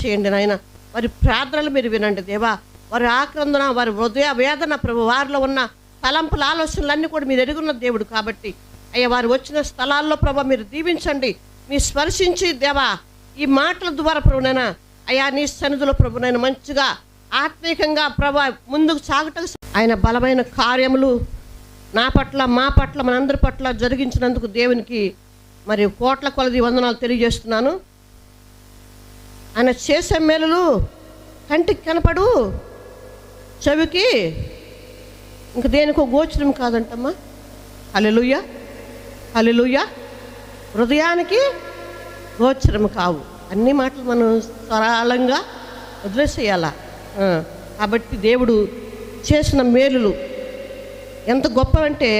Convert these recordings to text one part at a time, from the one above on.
దయచేయండి నాయన. వారి ప్రార్థనలు మీరు వినండి దేవా. వారి ఆక్రందన, వారి హృదయ వేదన ప్రభు, వారిలో ఉన్న తలంపుల ఆలోచనలన్నీ కూడా మీరు ఎరుగున్న దేవుడు కాబట్టి అయ్యా, వారు వచ్చిన స్థలాల్లో ప్రభు మీరు దీవించండి. మీ స్పర్శించి దేవా ఈ మాటల ద్వారా ప్రభునైనా అయ్యా నీ సన్నిధిలో ప్రభునైనా మంచిగా ఆత్మీయంగా ప్రభు ముందుకు సాగటం ఆయన బలమైన కార్యములు నా పట్ల, మా పట్ల, మనందరి పట్ల జరిగించినందుకు దేవునికి మరి కోట్ల కొలది వందనాలు తెలియజేస్తున్నాను. ఆయన చేసే మేలులు కంటికి కనపడు, చెవికి ఇంక దేనికో గోచరం కాదంటమ్మా. హల్లెలూయా, హల్లెలూయా. హృదయానికి గోచరం కావు. అన్ని మాటలు మనం సరళంగా వదిలేసేయాలా. కాబట్టి దేవుడు చేసిన మేలులు ఎంత గొప్పవంటే,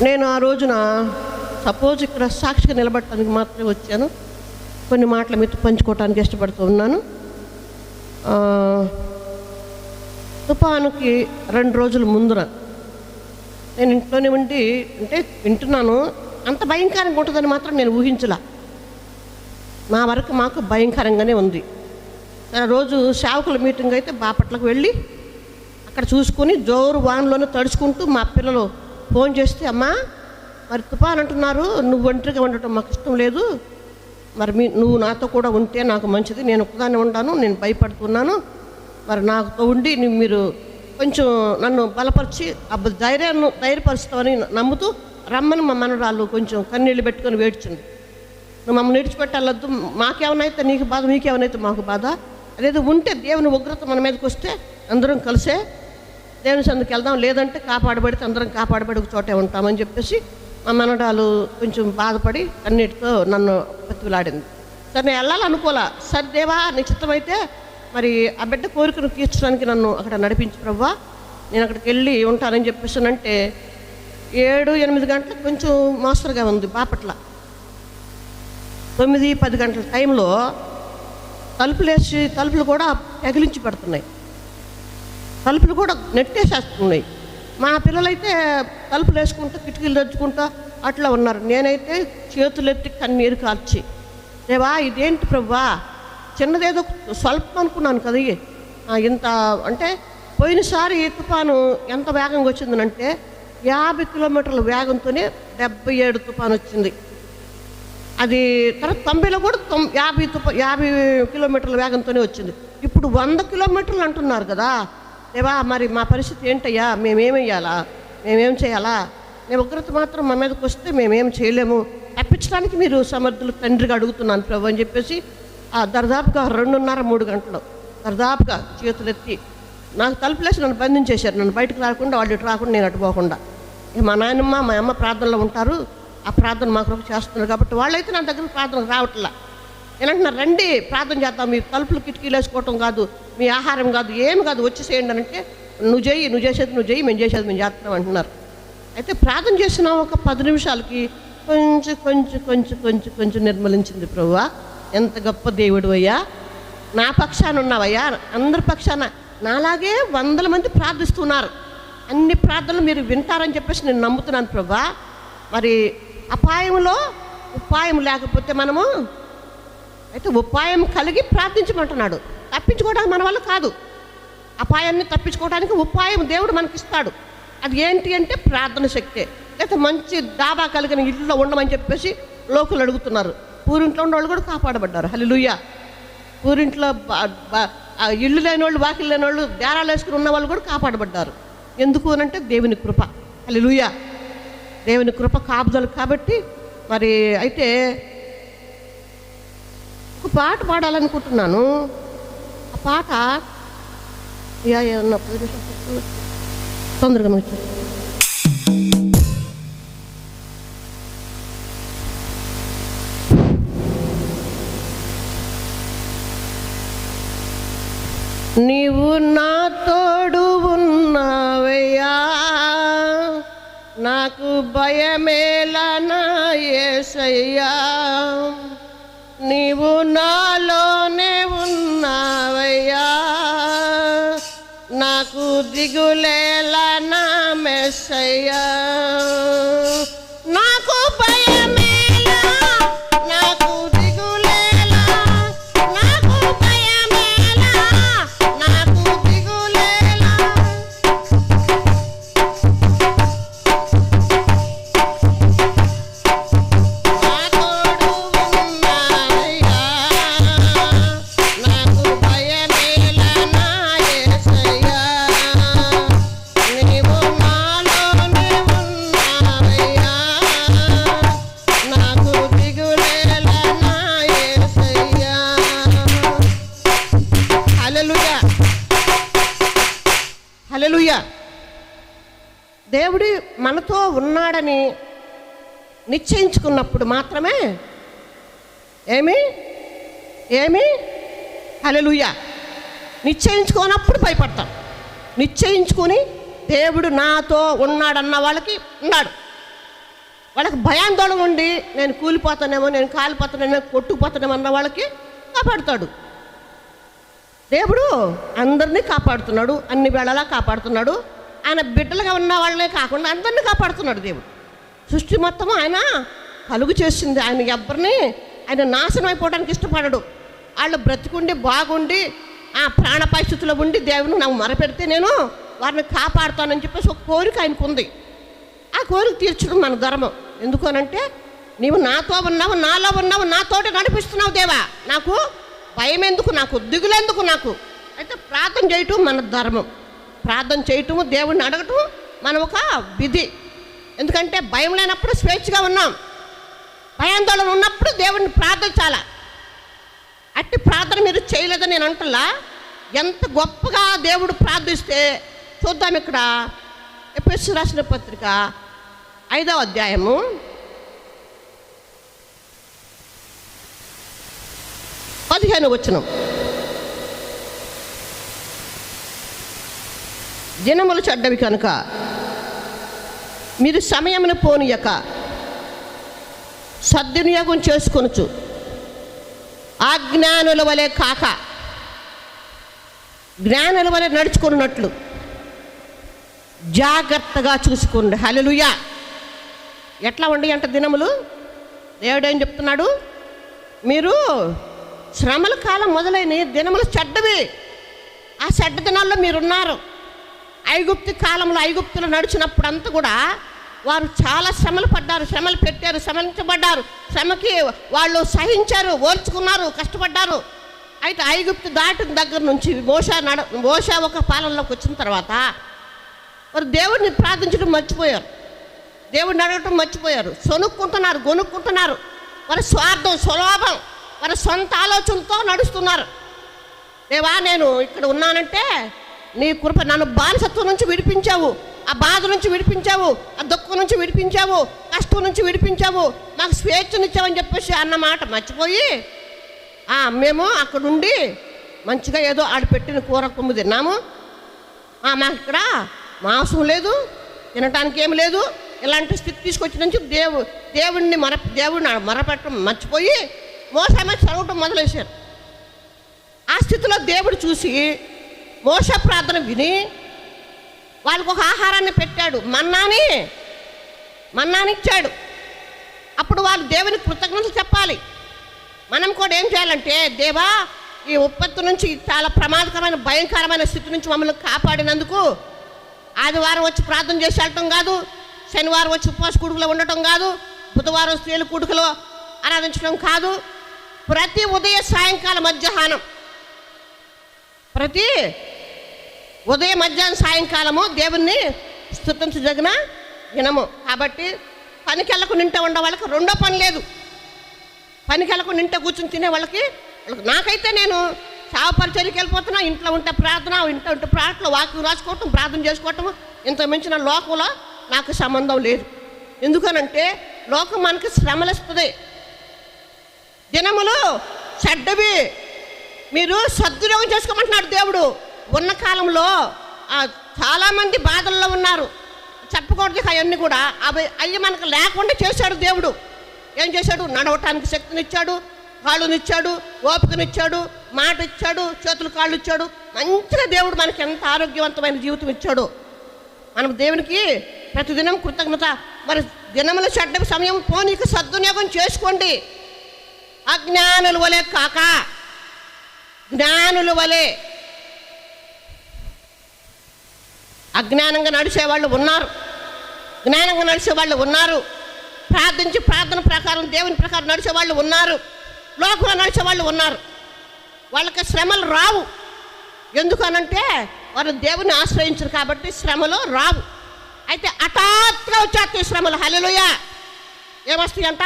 నేను ఆ రోజున సపోజ్ ఇక్కడ సాక్షిగా నిలబడటానికి మాత్రమే వచ్చాను. కొన్ని మాటల మీద పంచుకోవటానికి ఇష్టపడుతూ ఉన్నాను. తుఫానుకి 2 రోజుల ముందున నేను ఇంట్లోనే ఉండి అంటే వింటున్నాను. అంత భయంకరంగా ఉంటుందని మాత్రం నేను ఊహించలా. మా వరకు మాకు భయంకరంగానే ఉంది. రోజు సేవకుల మీటింగ్ అయితే బాపట్లకు వెళ్ళి అక్కడ చూసుకొని జోరు వానలోనే తడుచుకుంటూ మా పిల్లలు ఫోన్ చేస్తే, అమ్మా మరి తుఫాన్ అంటున్నారు, నువ్వు ఒంటరిగా ఉండటం మాకు ఇష్టం లేదు, మరి నువ్వు నాతో కూడా ఉంటే నాకు మంచిది, నేను ఒక్కదాన్ని ఉన్నాను, నేను భయపడుతున్నాను, మరి నాతో ఉండి మీరు కొంచెం నన్ను బలపరిచి ధైర్యాన్ని ధైర్యపరుస్తామని నమ్ముతూ రమ్మని మా మనవరాళ్ళు కొంచెం కన్నీళ్ళు పెట్టుకొని వేడ్చింది. నువ్వు మమ్మల్ని విడిచిపెట్టాలొద్దు, మాకేమనైతే నీకు బాధ, మీకేమనైతే మాకు బాధ, అదేదో ఉంటే దేవుని ఉగ్రత మన మీదకి వస్తే అందరం కలిసే దేవుని సందుకు వెళ్దాం, లేదంటే కాపాడబడితే అందరం కాపాడబడి ఒక చోటే ఉంటామని చెప్పేసి మా మనవరాలు కొంచెం బాధపడి అన్నిటితో నన్ను బతిలాడింది. సరే నేను వెళ్ళాలనుకోలే. సరే దేవా నీ చిత్తమైతే మరి ఆ బిడ్డ కోరికను తీర్చడానికి నన్ను అక్కడ నడిపించి ప్రభువా, నేను అక్కడికి వెళ్ళి ఉంటానని చెప్పేసానంటే 7-8 గంటలకు కొంచెం మోస్తరుగా ఉంది బాపట్ల. 9-10 గంటల టైంలో తలుపులేసి తలుపులు కూడా ఎగిలించి పెడుతున్నాయి, తలుపులు కూడా నెట్టేసేస్తున్నాయి. మా పిల్లలైతే తలుపులు వేసుకుంటూ కిటికీలు తెచ్చుకుంటూ అట్లా ఉన్నారు. నేనైతే చేతులెత్తి కన్నీరు కార్చి, దేవా ఇదేంటి ప్రభువా, చిన్నదేదో స్వల్పం అనుకున్నాను కదా, ఇంత అంటే పోయినసారి తుఫాను ఎంత వేగంగా వచ్చిందనంటే 50 కిలోమీటర్ల వేగంతోనే 77 తుఫాను వచ్చింది. అది తర్వాత 90లో కూడా 50 కిలోమీటర్ల వేగంతోనే వచ్చింది. ఇప్పుడు 100 కిలోమీటర్లు అంటున్నారు కదా. దేవా మరి మా పరిస్థితి ఏంటయ్యా, మేమేమయ్యాలా, మేమేం చేయాలా, నేను ఉగ్రత మాత్రం మా మీదకి వస్తే మేమేం చేయలేము, తప్పించడానికి మీరు సమర్థులు తండ్రిగా అడుగుతున్నాను ప్రభు అని చెప్పేసి దర్దాపుగా 2:30-3 గంటలు దర్దాపుగా చేతులెత్తి నాకు తలుపులేసి నన్ను బంధించేశారు. నన్ను బయటకు రాకుండా, వాళ్ళు ఇటు రాకుండా, నేను అటు పోకుండా. మా నాయనమ్మ మా అమ్మ ప్రార్థనలో ఉంటారు, ఆ ప్రార్థన మా కొరకు చేస్తున్నారు కాబట్టి వాళ్ళైతే నా దగ్గర ప్రార్థనకు రావట్లా. నేనంటున్నారు రండి ప్రార్థన చేద్దాం, మీ తలుపులు కిటికీలు వేసుకోవటం కాదు, మీ ఆహారం కాదు, ఏమి కాదు, వచ్చేసేయండి అని అంటే నువ్వు చేసేది నువ్వు చేయి, మేము చేసేది మేము చేస్తున్నాం అంటున్నారు. అయితే ప్రార్థన చేసిన ఒక 10 నిమిషాలకి కొంచెం కొంచెం కొంచెం కొంచెం కొంచెం నిర్మలించింది. ప్రభువా ఎంత గొప్ప దేవుడు అయ్యా, నా పక్షాన ఉన్నావయ్యా, అందరి పక్షాన నాలాగే 100 మంది ప్రార్థిస్తున్నారు, అన్ని ప్రార్థనలు మీరు వింటారని చెప్పేసి నేను నమ్ముతున్నాను ప్రభువా. మరి అపాయంలో ఉపాయం లేకపోతే మనము అయితే ఉపాయం కలిగి ప్రార్థించమంటున్నాడు. తప్పించుకోవడానికి మన వల్ల కాదు, అపాయాన్ని తప్పించుకోవడానికి ఉపాయం దేవుడు మనకి ఇస్తాడు. అది ఏంటి అంటే ప్రార్థన శక్తే. లేకపోతే మంచి డాబా కలిగిన ఇల్లులో ఉండమని చెప్పేసి లోకులు అడుగుతున్నారు. పూరింట్లో ఉన్న వాళ్ళు కూడా కాపాడబడ్డారు. హల్లెలూయా. పూరింట్లో ఇల్లు లేని వాళ్ళు, వాకిలు లేని వాళ్ళు, డేరాలు వేసుకుని ఉన్న వాళ్ళు కూడా కాపాడబడ్డారు. ఎందుకు అని అంటే దేవుని కృప. హల్లెలూయా. దేవుని కృప కాపుదలు కాబట్టి మరి అయితే ఒక పాట పాడాలనుకుంటున్నాను. ఆ పాట తొందరగా వచ్చి నీవు నా తోడు ఉన్నావయ్యా, నాకు భయమేలా నా యేసయ్యా, నీవు నాలోనే ఉన్నావయ్యా, నాకు దిగులేలా నా మెస్సయ్యా, నాకు భయమేలా, నాకు దేవుడు మనతో ఉన్నాడని నిశ్చయించుకున్నప్పుడు మాత్రమే ఏమి హల్లెలూయా, నిశ్చయించుకోనప్పుడు భయపడతాం. నిశ్చయించుకొని దేవుడు నాతో ఉన్నాడన్న వాళ్ళకి ఉన్నాడు. వాళ్ళకి భయాందోళన ఉండి నేను కూలిపోతానేమో, నేను కాలిపోతానేమో, కొట్టుకుపోతానేమో అన్న వాళ్ళకి కాపాడుతాడు. దేవుడు అందరినీ కాపాడుతున్నాడు, అన్ని వేళలా కాపాడుతున్నాడు. ఆయన బిడ్డలుగా ఉన్న వాళ్ళే కాకుండా అందరినీ కాపాడుతున్నాడు. దేవుడు సృష్టి మొత్తం ఆయన కలుగు చేసింది. ఆయన ఎవరిని ఆయన నాశనం అయిపోవడానికి ఇష్టపడడు. వాళ్ళు బ్రతికుండి బాగుండి ఆ ప్రాణపాయ స్థితిలో ఉండి దేవుని నాకు మొరపెడితే నేను వారిని కాపాడుతానని చెప్పేసి ఒక కోరిక ఆయనకు ఉంది. ఆ కోరిక తీర్చడం మన ధర్మం. ఎందుకు అనంటే నీవు నాతో ఉన్నావు, నాలో ఉన్నావు, నాతోటి నడిపిస్తున్నావు దేవా, నాకు భయం ఎందుకు, నాకు దిగులెందుకు నాకు. అయితే ప్రార్థన చేయటం మన ధర్మం. ప్రార్థన చేయటము, దేవుడిని అడగటం మన ఒక విధి. ఎందుకంటే భయం లేనప్పుడు స్వేచ్ఛగా ఉన్నాం, భయాందోళన ఉన్నప్పుడు దేవుడిని ప్రార్థించాల. అట్టి ప్రార్థన మీరు చేయలేదని నేను అంటలా. ఎంత గొప్పగా దేవుడు ప్రార్థిస్తే చూద్దాం. ఇక్కడ ఎఫెసీయులకు రాసిన పత్రిక 5వ అధ్యాయము 15వ వచనం. దినములు చెడ్డవి కనుక మీరు సమయమును పోనీయక సద్వినియోగం చేసుకొనుచు అజ్ఞానుల వలె కాక జ్ఞానుల వలె నడుచుకున్నట్లు జాగ్రత్తగా చూసుకోండి. హల్లెలూయా. ఎట్లా ఉండి అంటే దినములు, దేవుడు ఏం చెప్తున్నాడు, మీరు శ్రమల కాలం మొదలైన దినములు చెడ్డవి. ఆ చెడ్డ దినాల్లో మీరున్నారు. ఐగుప్తు కాలంలో ఐగుప్తులు నడిచినప్పుడు అంతా కూడా వారు చాలా శ్రమలు పడ్డారు, శ్రమలు పెట్టారు, శ్రమించబడ్డారు. శ్రమకి వాళ్ళు సహించారు, ఓర్చుకున్నారు, కష్టపడ్డారు. అయితే ఐగుప్తు దాటిన దగ్గర నుంచి మోషే ఒక పాలనలోకి వచ్చిన తర్వాత వారు దేవుడిని ప్రార్థించడం మర్చిపోయారు, దేవుడిని అడగటం మర్చిపోయారు. గొనుక్కుంటున్నారు. వారి స్వార్థం, స్వలాభం, వారి సొంత ఆలోచనతో నడుస్తున్నారు. దేవా నేను ఇక్కడ ఉన్నానంటే నీ కృప, నన్ను బానిసత్వం నుంచి విడిపించావు, ఆ బాధ నుంచి విడిపించావు, ఆ దుఃఖం నుంచి విడిపించావు, కష్టం నుంచి విడిపించావు, మాకు స్వేచ్ఛనిచ్చావని చెప్పేసి అన్నమాట మర్చిపోయి మేము అక్కడుండి మంచిగా ఏదో ఆడ పెట్టిన కూర కొమ్ము తిన్నాము, మాకు ఇక్కడ మాంసం లేదు, తినటానికి ఏమి లేదు, ఇలాంటి స్థితి తీసుకొచ్చిన నుంచి దేవుడిని మొరపెట్టడం మర్చిపోయి మోసమే చదవటం మొదలేశారు. ఆ స్థితిలో దేవుడు చూసి మోసే ప్రార్థన విని వాళ్ళకు ఒక ఆహారాన్ని పెట్టాడు, మన్నాని ఇచ్చాడు. అప్పుడు వాళ్ళు దేవుని కృతజ్ఞతలు చెప్పాలి. మనం కూడా ఏం చేయాలంటే, దేవా ఈ ఉత్పత్తి నుంచి చాలా ప్రమాదకరమైన భయంకరమైన స్థితి నుంచి మమ్మల్ని కాపాడినందుకు ఆదివారం వచ్చి ప్రార్థన చేసి వెళ్ళటం కాదు, శనివారం వచ్చి ఉపవాస కూడుకలో ఉండటం కాదు, బుధవారం స్త్రీల కూడుకలో ఆరాధించడం కాదు, ప్రతి ఉదయ సాయంకాలం మధ్యాహ్నం, ప్రతి ఉదయం మధ్యాహ్నం సాయంకాలము దేవుణ్ణి స్తుతించదగిన దినము. కాబట్టి పనికెళ్ళకు నింట ఉండే వాళ్ళకి రెండో పని లేదు. పనికెళ్ళకు నింట కూర్చుని తినే వాళ్ళకి నాకైతే నేను చావ పరిచర్యకి వెళ్ళిపోతున్నా, ఇంట్లో ఉంటే ప్రార్థన, ఇంట్లో ఉంటే ప్రార్థన, వాక్యం రాసుకోవటం, ప్రార్థన చేసుకోవటం, ఇంత మించిన లోకంలో నాకు సంబంధం లేదు. ఎందుకనంటే లోకం మనకి శ్రమలిస్తుంది. దినములు చెడ్డవి, మీరు సద్వినియోగం చేసుకోమంటున్నాడు దేవుడు. ఉన్న కాలంలో చాలామంది బాధల్లో ఉన్నారు, చెప్పకూడదు అవన్నీ కూడా. అవి మనకు లేకుండా చేశాడు దేవుడు. ఏం చేశాడు? నడవటానికి శక్తినిచ్చాడు, కాళ్ళునిచ్చాడు, ఓపికనిచ్చాడు, మాట ఇచ్చాడు, చేతులు కాళ్ళు ఇచ్చాడు. మంచిగా దేవుడు మనకి ఎంత ఆరోగ్యవంతమైన జీవితం ఇచ్చాడు. మనం దేవునికి ప్రతిదినం కృతజ్ఞత. మరి దినముల చెడ్డ సమయం పోనీకి సద్వినియోగం చేసుకోండి. అజ్ఞానుల వలె కాక జ్ఞానుల వలె. అజ్ఞానంగా నడిచేవాళ్ళు ఉన్నారు, జ్ఞానంగా నడిచేవాళ్ళు ఉన్నారు, ప్రార్థించి ప్రార్థన ప్రకారం దేవుని ప్రకారం నడిచేవాళ్ళు ఉన్నారు, లోకంలో నడిచేవాళ్ళు ఉన్నారు. వాళ్ళకి శ్రమలు రావు. ఎందుకనంటే వారు దేవుని ఆశ్రయించరు కాబట్టి శ్రమలు రావు. అయితే హఠాత్తుగా వచ్చేస్తాయి శ్రమలు. హల్లెలూయా. ఏమొస్తాయి అంట?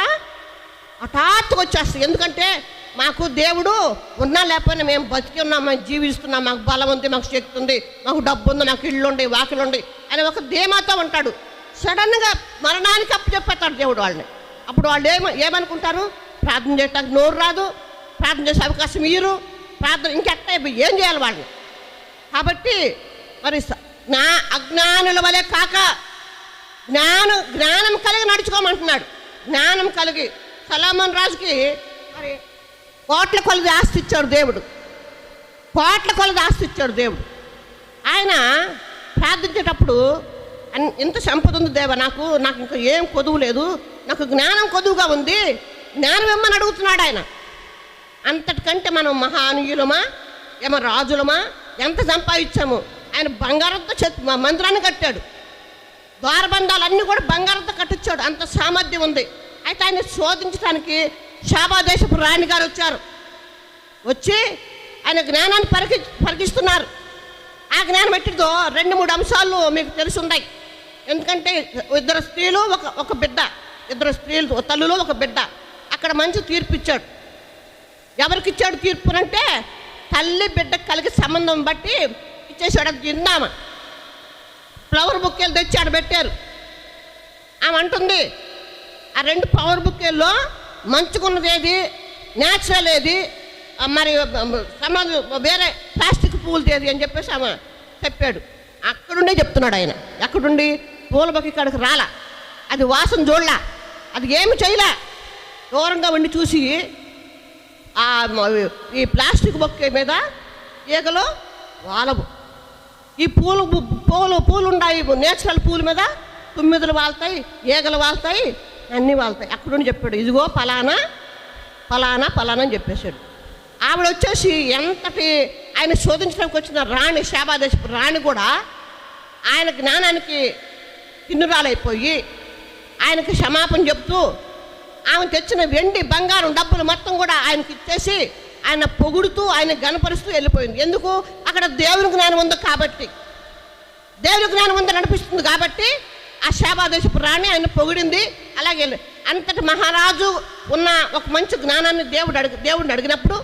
హఠాత్తుగా వచ్చేస్తాయి. ఎందుకంటే మాకు దేవుడు ఉన్నా లేకపోయినా మేము బతికి ఉన్నాం, మేము జీవిస్తున్నాం, మాకు బలం ఉంది, మాకు శక్తి ఉంది, మాకు డబ్బు ఉంది, మాకు ఇళ్ళు ఉండి, వాకిలు ఉండి, అని ఒక ధీమాతో ఉంటాడు. సడన్గా మరణానికి అప్పచెప్పేస్తాడు దేవుడు వాళ్ళని. అప్పుడు వాళ్ళు ఏమనుకుంటారు? ప్రార్థన చేయడానికి నోరు రాదు, ప్రార్థన చేసే అవకాశం ఇయ్యరు, ప్రార్థన ఇంకెట్ట ఏం చేయాలి వాళ్ళని. కాబట్టి మరి అజ్ఞానుల వలె కాక జ్ఞానం కలిగి నడుచుకోమంటున్నాడు. జ్ఞానం కలిగి సొలొమోను రాజుకి మరి కోట్ల కొలది ఆస్తి ఇచ్చాడు దేవుడు. కోట్ల కొలది ఆస్తి ఇచ్చాడు దేవుడు. ఆయన ప్రార్థించేటప్పుడు ఇంత సంపద ఉంది దేవా, నాకు ఇంకా ఏం కొదువు లేదు, నాకు జ్ఞానం కొదువుగా ఉంది, జ్ఞానం ఇమ్మని అడుగుతున్నాడు ఆయన. అంతటికంటే మనం మహానీయులమా, ఏమో రాజులమా, ఎంత సంపాదించాము. ఆయన బంగారంతో మందిరాన్ని కట్టాడు. ద్వారబంధాలన్నీ కూడా బంగారంతో కట్టించాడు. అంత సామర్థ్యం ఉంది. అయితే ఆయన శోధించడానికి షాబా దేశపు రాణి గారు వచ్చి ఆయన జ్ఞానాన్ని పరికిస్తున్నారు. ఆ జ్ఞానం ఎట్టిదో 2-3 అంశాలు మీకు తెలిసి ఉన్నాయి. ఎందుకంటే ఇద్దరు స్త్రీలు ఒక బిడ్డ, ఇద్దరు స్త్రీలు తల్లులు ఒక బిడ్డ. అక్కడ మంచి తీర్పు ఇచ్చాడు. ఎవరికి ఇచ్చాడు తీర్పునంటే తల్లి బిడ్డ కలిగి సంబంధం బట్టి ఇచ్చేసాడు. అది విందామ ఫ్లవర్ బుక్కేలు తెచ్చాడు పెట్టారు. ఆమె అంటుంది, ఆ 2 ఫ్లవర్ బుక్కేల్లో మంచుకున్నది ఏది, న్యాచురల్ ఏది, మరి సంబంధం వేరే ప్లాస్టిక్ పూలు తేది అని చెప్పేసి ఆమె చెప్పాడు. అక్కడుండే చెప్తున్నాడు ఆయన. ఎక్కడుండి? పూల బొక్క ఇక్కడికి రాలా, అది వాసన చూడలా, అది ఏమి చేయలే, దూరంగా ఉండి చూసి ఈ ప్లాస్టిక్ బొక్క మీద ఈగలు వాలవు. ఈ పూలు ఉన్నాయి, నేచురల్ పూల మీద తుమ్మిదలు వాళ్తాయి, ఈగలు వాళ్తాయి, అన్నీ వాళ్తాయి. అక్కడుండి చెప్పాడు, ఇదిగో ఫలానా ఫలానా ఫలానా అని చెప్పేశాడు. ఆవిడ వచ్చేసి ఎంతటి ఆయన శోధించడానికి వచ్చిన రాణి, శాబాదేశపు రాణి కూడా ఆయన జ్ఞానానికి తిన్నురాలైపోయి ఆయనకి క్షమాపణ చెప్తూ ఆమె తెచ్చిన వెండి బంగారం డబ్బులు మొత్తం కూడా ఆయనకి ఇచ్చేసి ఆయన పొగుడుతూ ఆయన గణపరుస్తూ వెళ్ళిపోయింది. ఎందుకు? అక్కడ దేవుని జ్ఞానం ఉంది కాబట్టి, దేవుని జ్ఞానం ఉందని అనిపిస్తుంది కాబట్టి ఆ శాబాదేశపు రాణి ఆయన పొగిడింది. అలాగే అంతటి మహారాజు ఉన్న ఒక మంచి జ్ఞానాన్ని దేవుడిని అడిగినప్పుడు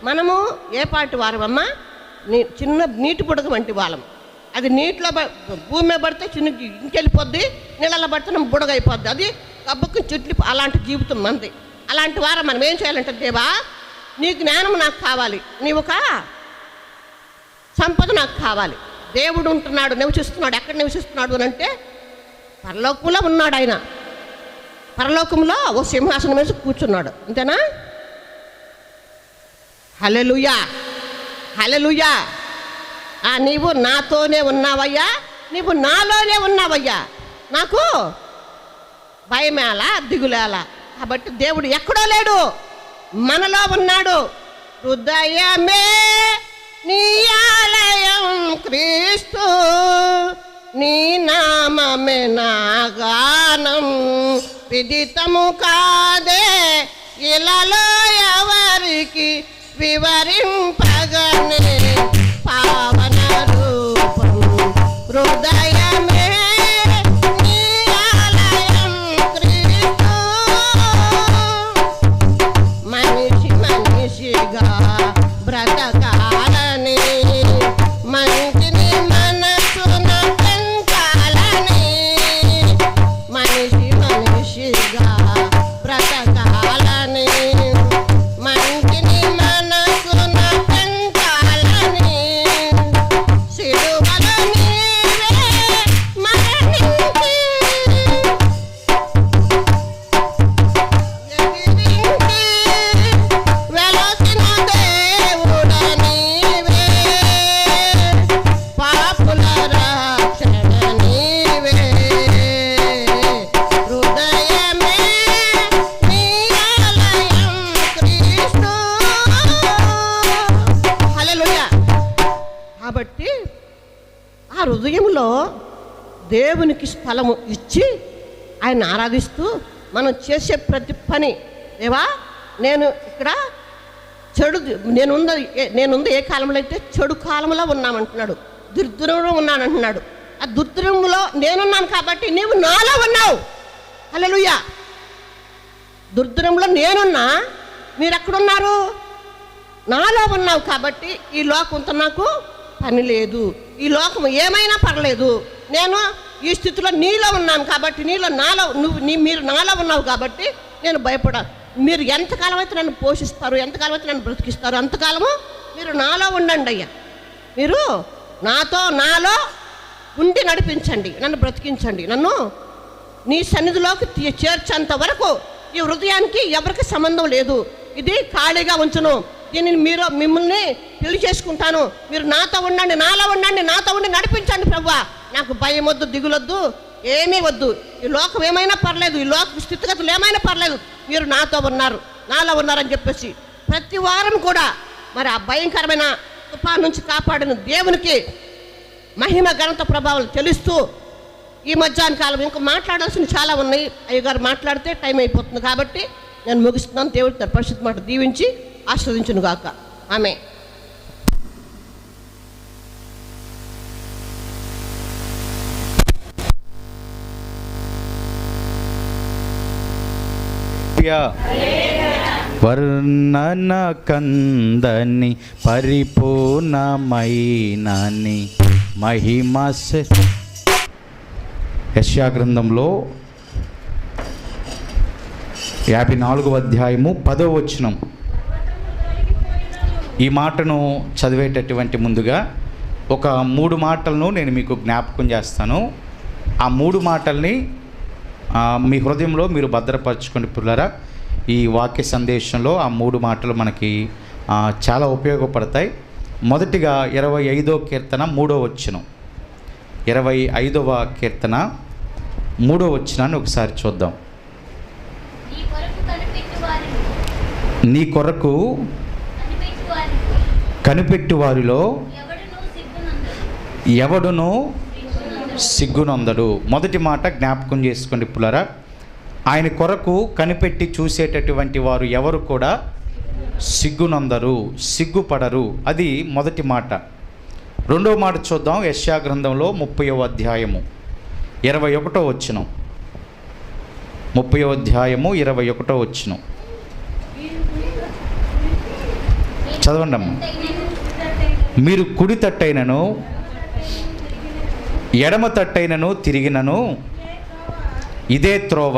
మనము ఏ పాటి వారమమ్మా? చిన్న నీటి బుడగ వంటి వాళ్ళం. అది నీటిలో భూమి మీద పడితే చిన్న ఇంకెళ్ళిపోద్ది, నీళ్ళలో పడితే బుడగ అయిపోద్ది, అది కబ్బుకు చుట్లు. అలాంటి జీవితం మంది. అలాంటి వారం మనం ఏం చేయాలంటే, దేవా నీ జ్ఞానం నాకు కావాలి, నీ ఒక సంపద నాకు కావాలి. దేవుడు ఉంటున్నాడు, నివసిస్తున్నాడు. ఎక్కడ నివసిస్తున్నాడు అని అంటే పరలోకంలో ఉన్నాడు. ఆయన పరలోకంలో ఓ సింహాసనం వేసి కూర్చున్నాడు. అంతేనా? హల్లెలూయా, హల్లెలూయా. నీవు నాతోనే ఉన్నావయ్యా, నీవు నాలోనే ఉన్నావయ్యా, నాకు భయమేలా, దిగులేలా. కాబట్టి దేవుడు ఎక్కడో లేడు, మనలో ఉన్నాడు. హృదయమే నీ ఆలయం క్రీస్తు, నీ నామమే నా గానం, విదితము కాదే ఇలాలో ఎవరికి వివరింపగనే పావన రూపం. హృదయమే నీ ఆలయం క్రీస్తు, మనిషిగా బ్రతకాలని, మంచిని మనసున పెంచాలని, మనిషిగా బ్రతకాలని, మంచిని మనసున పెంచాలని, సిలువలో నీవే మరణించి ఎదిరించి వెలసిన దేవుడ నీవే, పాపుల రక్షణ నీవే. హృదయమే నీ ఆలయం క్రీస్తు. హల్లెలూయా. కాబట్టి ఆ హృదయంలో దేవునికి స్థలము ఇచ్చి ఆయన ఆరాధిస్తూ మనం చేసే ప్రతి పని, దేవా నేను ఇక్కడ నేనుంది ఏ కాలంలో అయితే చెడు కాలంలో ఉన్నామంటున్నాడు, దుర్దినంలో ఉన్నానంటున్నాడు. ఆ దుర్దినంలో నేనున్నాను కాబట్టి నీవు నాలో ఉన్నావు. హల్లెలూయా. దుర్దినంలో నేనున్నా, మీరు ఎక్కడున్నారు? నాలో ఉన్నావు కాబట్టి ఈ లోకంతో నాకు పని లేదు. ఈ లోకం ఏమైనా పర్లేదు, నేను ఈ స్థితిలో నీలో ఉన్నాను కాబట్టి, మీరు నాలో ఉన్నావు కాబట్టి నేను భయపడాను. మీరు ఎంతకాలం అయితే నన్ను పోషిస్తారు, ఎంతకాలం అయితే నన్ను బ్రతికిస్తారు, అంతకాలము మీరు నాలో ఉండండి అయ్యా. మీరు నాలో ఉండి నడిపించండి, నన్ను బ్రతికించండి. నన్ను నీ సన్నిధిలోకి చేర్చేంత వరకు ఈ హృదయానికి ఎవరికి సంబంధం లేదు. ఇది ఖాళీగా ఉంచును. దీనిని మిమ్మల్ని పెళ్లి చేసుకుంటాను. మీరు నాతో ఉండండి, నాలో ఉండండి, నాతో ఉండి నడిపించండి ప్రభువా. నాకు భయం వద్దు, దిగులొద్దు, ఏమీ వద్దు. ఈ లోకం ఏమైనా పర్లేదు, ఈ లోక స్థితిగతులు ఏమైనా పర్లేదు, మీరు నాలో ఉన్నారని చెప్పేసి ప్రతి వారం కూడా మరి ఆ భయంకరమైన తుఫాను నుంచి కాపాడిన దేవునికి మహిమ ఘనత ప్రభావాలు తెలుస్తూ ఈ మధ్యాహ్న కాలం ఇంకా మాట్లాడాల్సిన చాలా ఉన్నాయి. అయ్యగారు మాట్లాడితే టైం అయిపోతుంది కాబట్టి నేను ముగిస్తున్నాను. దేవుడి తన పరిశుద్ధ మాట దీవించి ఆస్వాదించును గాక. ఆమె వర్ణన కందని పరిపూర్ణమైనని మహిమ. యెషయా గ్రంథంలో 54వ అధ్యాయము 10వ వచనం. ఈ మాటను చదివేటటువంటి ముందుగా ఒక 3 మాటలను నేను మీకు జ్ఞాపకం చేస్తాను. ఆ 3 మాటల్ని మీ హృదయంలో మీరు భద్రపరచుకొని పిల్లరా. ఈ వాక్య సందేశంలో ఆ 3 మాటలు మనకి చాలా ఉపయోగపడతాయి. మొదటిగా 25వ కీర్తన 3వ వచనం. 25వ కీర్తన 3వ వచనాన్ని ఒకసారి చూద్దాం. నీ కొరకు కనిపెట్టు వారిలో ఎవడును సిగ్గునందడు. మొదటి మాట జ్ఞాపకం చేసుకోండి పులరా. ఆయన కొరకు కనిపెట్టి చూసేటటువంటి వారు ఎవరు కూడా సిగ్గునందరు, సిగ్గుపడరు. అది మొదటి మాట. రెండవ మాట చూద్దాం. యెషయా గ్రంథంలో 30వ అధ్యాయము 21వ వచనం. 30వ అధ్యాయము 21వ వచనం చదవండి అమ్మ. మీరు కుడి తట్టైనను ఎడమ తట్టైనను తిరిగినను ఇదే త్రోవ,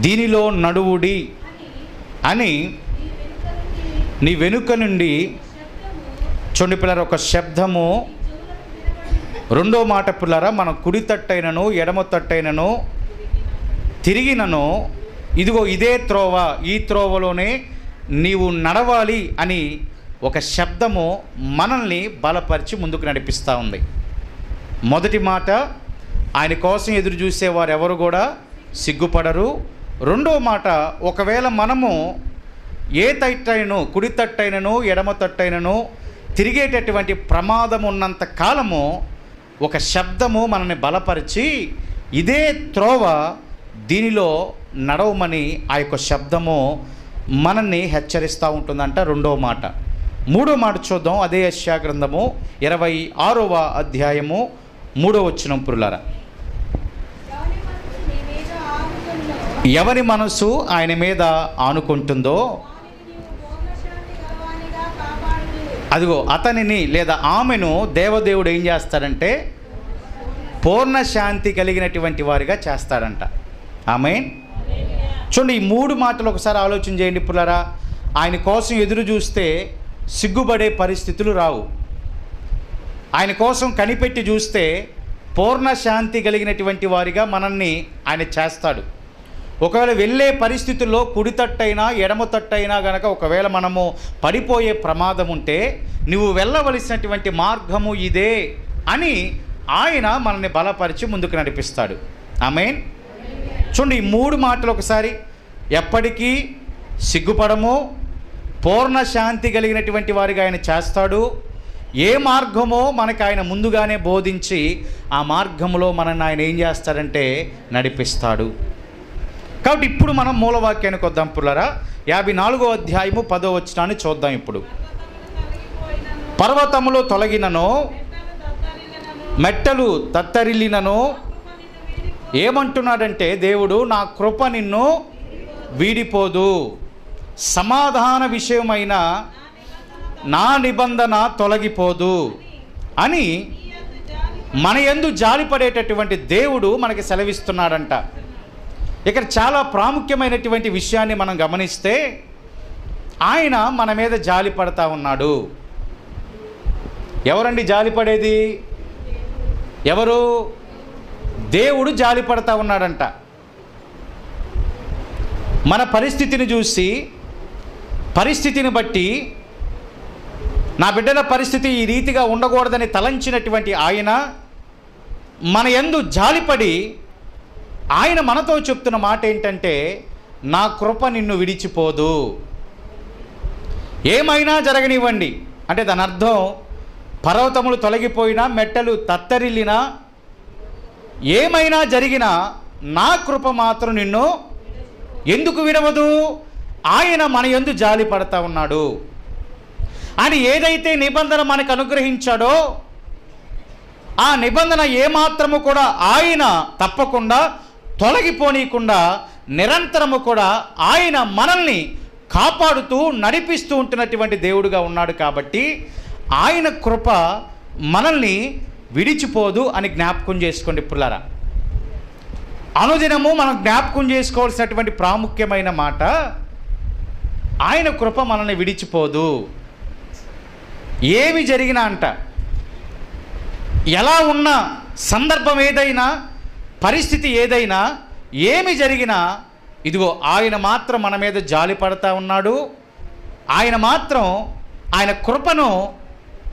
దీనిలో నడువుడి అని నీ వెనుక నుండి చూడండి పిల్లరా ఒక శబ్దము. రెండో మాట పిల్లరా, మనం కుడి తట్టైనను ఎడమ తట్టైనను తిరిగినను ఇదిగో ఇదే త్రోవ, ఈ త్రోవలోనే నీవు నడవాలి అని ఒక శబ్దము మనల్ని బలపరిచి ముందుకు నడిపిస్తూ ఉంది. మొదటి మాట, ఆయన కోసం ఎదురు చూసేవారు ఎవరు కూడా సిగ్గుపడరు. రెండో మాట, ఒకవేళ మనము ఏ తట్టైనను కుడి తట్టైనను ఎడమ తట్టైనను తిరిగేటటువంటి ప్రమాదం ఉన్నంత కాలము ఒక శబ్దము మనల్ని బలపరిచి ఇదే త్రోవ, దీనిలో నడవమని ఆ యొక్క శబ్దము మనల్ని హెచ్చరిస్తూ ఉంటుందంట. రెండో మాట. మూడో మాట చూద్దాం. అదే యెషయా గ్రంథము 26వ అధ్యాయము 3వ వచనం పురులారా. ఎవరి మనసు ఆయన మీద ఆనుకుంటుందో అదిగో అతనిని లేదా ఆమెను దేవదేవుడు ఏం చేస్తాడంటే పూర్ణ శాంతి కలిగినటువంటి వారిగా చేస్తాడంట. ఆమేన్. చూడండి, ఈ 3 మాటలు ఒకసారి ఆలోచన చేయండి పుల్లరా. ఆయన కోసం ఎదురు చూస్తే సిగ్గుపడే పరిస్థితులు రావు. ఆయన కోసం కనిపెట్టి చూస్తే పూర్ణ శాంతి కలిగినటువంటి వారిగా మనల్ని ఆయన చేస్తాడు. ఒకవేళ వెళ్ళే పరిస్థితుల్లో కుడి తట్టైనా ఎడమ తట్టైనా గనక ఒకవేళ మనము పడిపోయే ప్రమాదం ఉంటే నువ్వు వెళ్ళవలసినటువంటి మార్గము ఇదే అని ఆయన మనల్ని బలపరిచి ముందుకు నడిపిస్తాడు. ఆమేన్. చూడండి, ఈ 3 మాటలు ఒకసారి. ఎప్పటికీ సిగ్గుపడము, పూర్ణ శాంతి కలిగినటువంటి వారిగా ఆయన చేస్తాడు. ఏ మార్గమో మనకు ఆయన ముందుగానే బోధించి ఆ మార్గంలో మనల్ని ఆయన ఏం చేస్తాడంటే నడిపిస్తాడు. కాబట్టి ఇప్పుడు మనం మూలవాక్యానికి వద్దాం పుల్లరా. 54వ అధ్యాయము 10వ వచనాన్ని చూద్దాం. ఇప్పుడు పర్వతములు తొలగినను మెట్టలు తత్తరిల్లినను ఏమంటున్నాడంటే దేవుడు, నా కృప నిన్ను వీడిపోదు, సమాధాన విషయమైన నా నిబంధన తొలగిపోదు అని మన యందు జాలిపడేటటువంటి దేవుడు మనకి సెలవిస్తున్నాడంట. ఇక్కడ చాలా ప్రాముఖ్యమైనటువంటి విషయాన్ని మనం గమనిస్తే, ఆయన మన మీద జాలి పడతా ఉన్నాడు. ఎవరండి జాలిపడేది? ఎవరు? దేవుడు జాలి పడతా ఉన్నాడంట. మన పరిస్థితిని చూసి, పరిస్థితిని బట్టి నా బిడ్డల పరిస్థితి ఈ రీతిగా ఉండకూడదని తలంచినటువంటి ఆయన మన యందు జాలిపడి ఆయన మనతో చెప్తున్న మాట ఏంటంటే, నా కృప నిన్ను విడిచిపోదు. ఏమైనా జరగనివ్వండి అంటే దాని అర్థం పర్వతములు తొలగిపోయినా, మెట్టలు తత్తరిల్లినా, ఏమైనా జరిగినా నా కృప మాత్రం నిన్ను ఎందుకు విడవదు? ఆయన మన యందు జాలి పడతా ఉన్నాడు. అని ఏదైతే నిబంధన మనకు అనుగ్రహించాడో ఆ నిబంధన ఏమాత్రము కూడా ఆయన తప్పకుండా తొలగిపోనీయకుండా నిరంతరము కూడా ఆయన మనల్ని కాపాడుతూ నడిపిస్తూ ఉంటున్నటువంటి దేవుడుగా ఉన్నాడు. కాబట్టి ఆయన కృప మనల్ని విడిచిపోదు అని జ్ఞాపకం చేసుకోండి పిల్లరా. అనుదినము మనం జ్ఞాపకం చేసుకోవాల్సినటువంటి ప్రాముఖ్యమైన మాట, ఆయన కృప మనల్ని విడిచిపోదు. ఏమి జరిగినా అంట, ఎలా ఉన్న సందర్భం ఏదైనా, పరిస్థితి ఏదైనా, ఏమి జరిగినా, ఇదిగో ఆయన మాత్రం మన మీద జాలి పడతా ఉన్నాడు. ఆయన మాత్రం ఆయన కృపను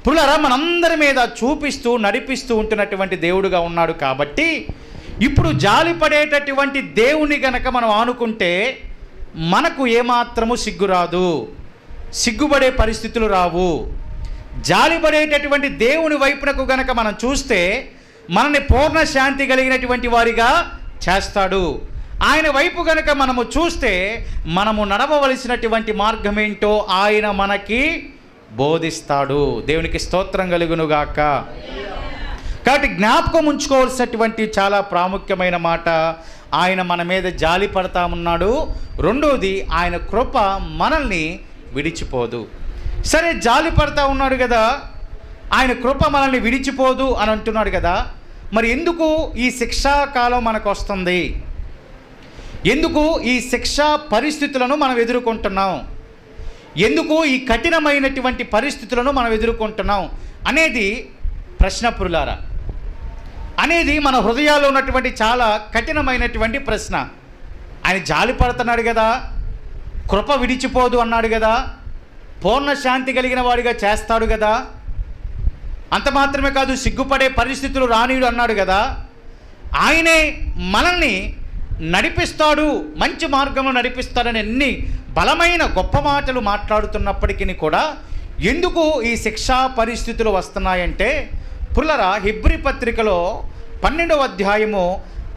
పులరా మనందరి మీద చూపిస్తూ నడిపిస్తూ ఉంటున్నటువంటి దేవుడుగా ఉన్నాడు. కాబట్టి ఇప్పుడు జాలి పడేటటువంటి దేవుని గనక మనం ఆనుకుంటే మనకు ఏమాత్రము సిగ్గురాదు, సిగ్గుపడే పరిస్థితులు రావు. జాలిపడేటటువంటి దేవుని వైపునకు గనక మనం చూస్తే మనల్ని పూర్ణ శాంతి కలిగినటువంటి వారిగా చేస్తాడు. ఆయన వైపు గనక మనము చూస్తే మనము నడవవలసినటువంటి మార్గం ఏంటో ఆయన మనకి బోధిస్తాడు. దేవునికి స్తోత్రం కలుగునుగాక. కాబట్టి జ్ఞాపకం ఉంచుకోవాల్సినటువంటి చాలా ప్రాముఖ్యమైన మాట, ఆయన మన మీద జాలి పడతా ఉన్నాడు. రెండోది, ఆయన కృప మనల్ని విడిచిపోదు. సరే, జాలి పడతా ఉన్నాడు కదా, ఆయన కృప మనల్ని విడిచిపోదు అని అంటున్నాడు కదా, మరి ఎందుకు ఈ శిక్షాకాలం మనకు వస్తుంది? ఎందుకు ఈ శిక్షా పరిస్థితులను మనం ఎదుర్కొంటున్నాం? ఎందుకు ఈ కఠినమైనటువంటి పరిస్థితులను మనం ఎదుర్కొంటున్నాం అనేది ప్రశ్న పురులారా. అనేది మన హృదయాల్లో ఉన్నటువంటి చాలా కఠినమైనటువంటి ప్రశ్న. ఆయన జాలి పడుతున్నాడు కదా, కృప విడిచిపోదు అన్నాడు కదా, పూర్ణ శాంతి కలిగిన వాడిగా చేస్తాడు కదా, అంత మాత్రమే కాదు సిగ్గుపడే పరిస్థితులు రానీయుడు అన్నాడు కదా, ఆయనే మనల్ని నడిపిస్తాడు, మంచి మార్గంలో నడిపిస్తాడని ఎన్ని బలమైన గొప్ప మాటలు మాట్లాడుతున్నప్పటికీ కూడా ఎందుకు ఈ శిక్షా పరిస్థితులు వస్తున్నాయంటే, పుల్లరా హెబ్రీ పత్రికలో 12వ అధ్యాయము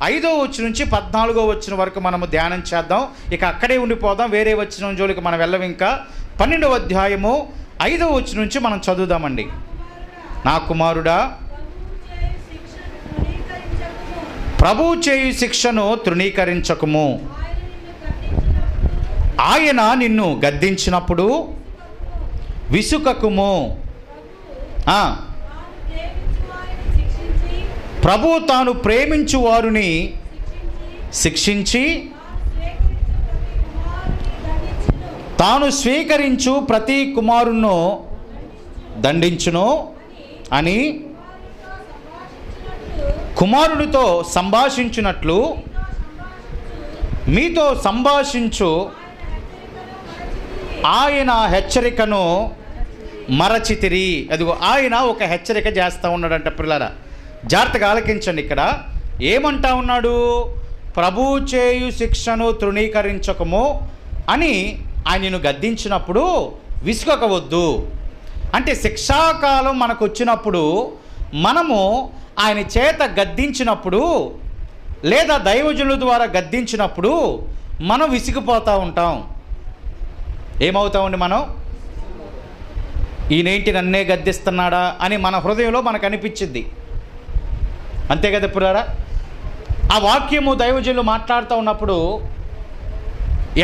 5వ వచనం నుంచి 14వ వచనం వరకు మనము ధ్యానం చేద్దాం. ఇక అక్కడే ఉండిపోదాం, వేరే వచనం జోలికి మనం వెళ్ళం. ఇంకా 12వ అధ్యాయము 5వ వచనం నుంచి మనం చదువుదామండి. నా కుమారుడా, ప్రభువు చేయు శిక్షను తృణీకరించకుము. ఆయన నిన్ను గద్దించినప్పుడు విసుకకుము. ప్రభువు తాను ప్రేమించు వారిని శిక్షించి తాను స్వీకరించు ప్రతి కుమారును దండించును అని కుమారుడితో సంభాషించినట్లు మీతో సంభాషించు ఆయన హెచ్చరికను మరచితిరి. అదిగో ఆయన ఒక హెచ్చరిక చేస్తూ ఉన్నాడంట. పిల్లరా జాగ్రత్తగా ఆలకించండి. ఇక్కడ ఏమంటా ఉన్నాడు? ప్రభు చేయు శిక్షను తృణీకరించకము అని ఆయనను గద్దించినప్పుడు విసుగవద్దు. అంటే శిక్షాకాలం మనకు వచ్చినప్పుడు మనము ఆయన చేత గద్దించినప్పుడు లేదా దైవజనుల ద్వారా గద్దించినప్పుడు మనం విసిగిపోతూ ఉంటాం. ఏమవుతామండి మనం? ఈయనేంటి నన్నే గద్దిస్తున్నాడా అని మన హృదయంలో మనకు అనిపించింది. అంతే కదా పురారా? ఆ వాక్యము దైవజనులు మాట్లాడుతూ ఉన్నప్పుడు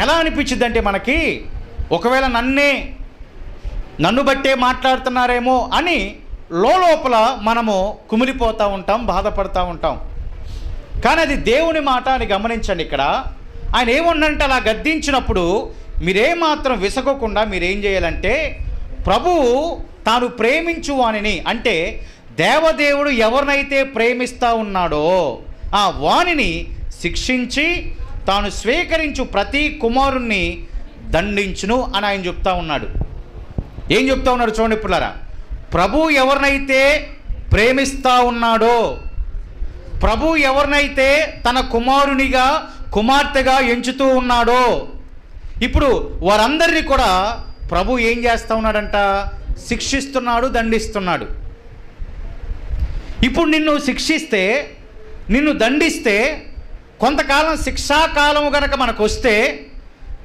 ఎలా అనిపించింది అంటే మనకి, ఒకవేళ నన్నే నన్ను బట్టే మాట్లాడుతున్నారేమో అని లోపల మనము కుమిలిపోతూ ఉంటాం, బాధపడుతూ ఉంటాం. కానీ అది దేవుని మాట అని గమనించండి. ఇక్కడ ఆయన ఏమన్నంటే అలా గద్దించినప్పుడు మీరేమాత్రం విసగకుండా మీరేం చేయాలంటే, ప్రభువు తాను ప్రేమించు వానిని, అంటే దేవదేవుడు ఎవరినైతే ప్రేమిస్తూ ఉన్నాడో ఆ వానిని శిక్షించి తాను స్వీకరించు ప్రతి కుమారుణ్ణి దండించును అని ఆయన చెప్తా ఉన్నాడు. ఏం చెప్తా ఉన్నాడు చూడండి పిల్లరా. ప్రభు ఎవరినైతే ప్రేమిస్తూ ఉన్నాడో, ప్రభు ఎవరినైతే తన కుమారునిగా కుమార్తెగా ఎంచుతూ ఉన్నాడో, ఇప్పుడు వారందరినీ కూడా ప్రభు ఏం చేస్తూ ఉన్నాడంట? శిక్షిస్తున్నాడు, దండిస్తున్నాడు. ఇప్పుడు నిన్ను శిక్షిస్తే, నిన్ను దండిస్తే, కొంతకాలం శిక్షాకాలము గనక మనకు వస్తే,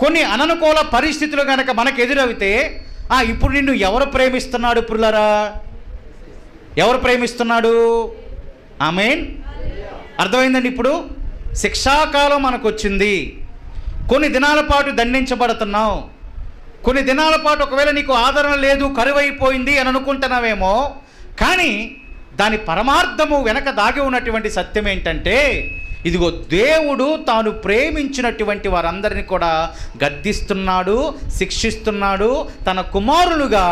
కొన్ని అననుకూల పరిస్థితులు గనక మనకు ఎదురవితే, ఇప్పుడు నిన్ను ఎవరు ప్రేమిస్తున్నాడు పురులరా? ఎవరు ప్రేమిస్తున్నాడు? ఆమేన్. అర్థమైందండి. ఇప్పుడు శిక్షాకాలం మనకు వచ్చింది. కొన్ని దినాల పాటు దండించబడుతున్నావు. కొన్ని దినాల పాటు ఒకవేళ నీకు ఆదరణ లేదు, కరువైపోయింది అని అనుకుంటున్నావేమో. కానీ దాని పరమార్థము వెనక దాగి ఉన్నటువంటి సత్యం ఏంటంటే, ఇదిగో దేవుడు తాను ప్రేమించినటువంటి వారందరినీ కూడా గద్దిస్తున్నాడు, శిక్షిస్తున్నాడు, తన కుమారులుగా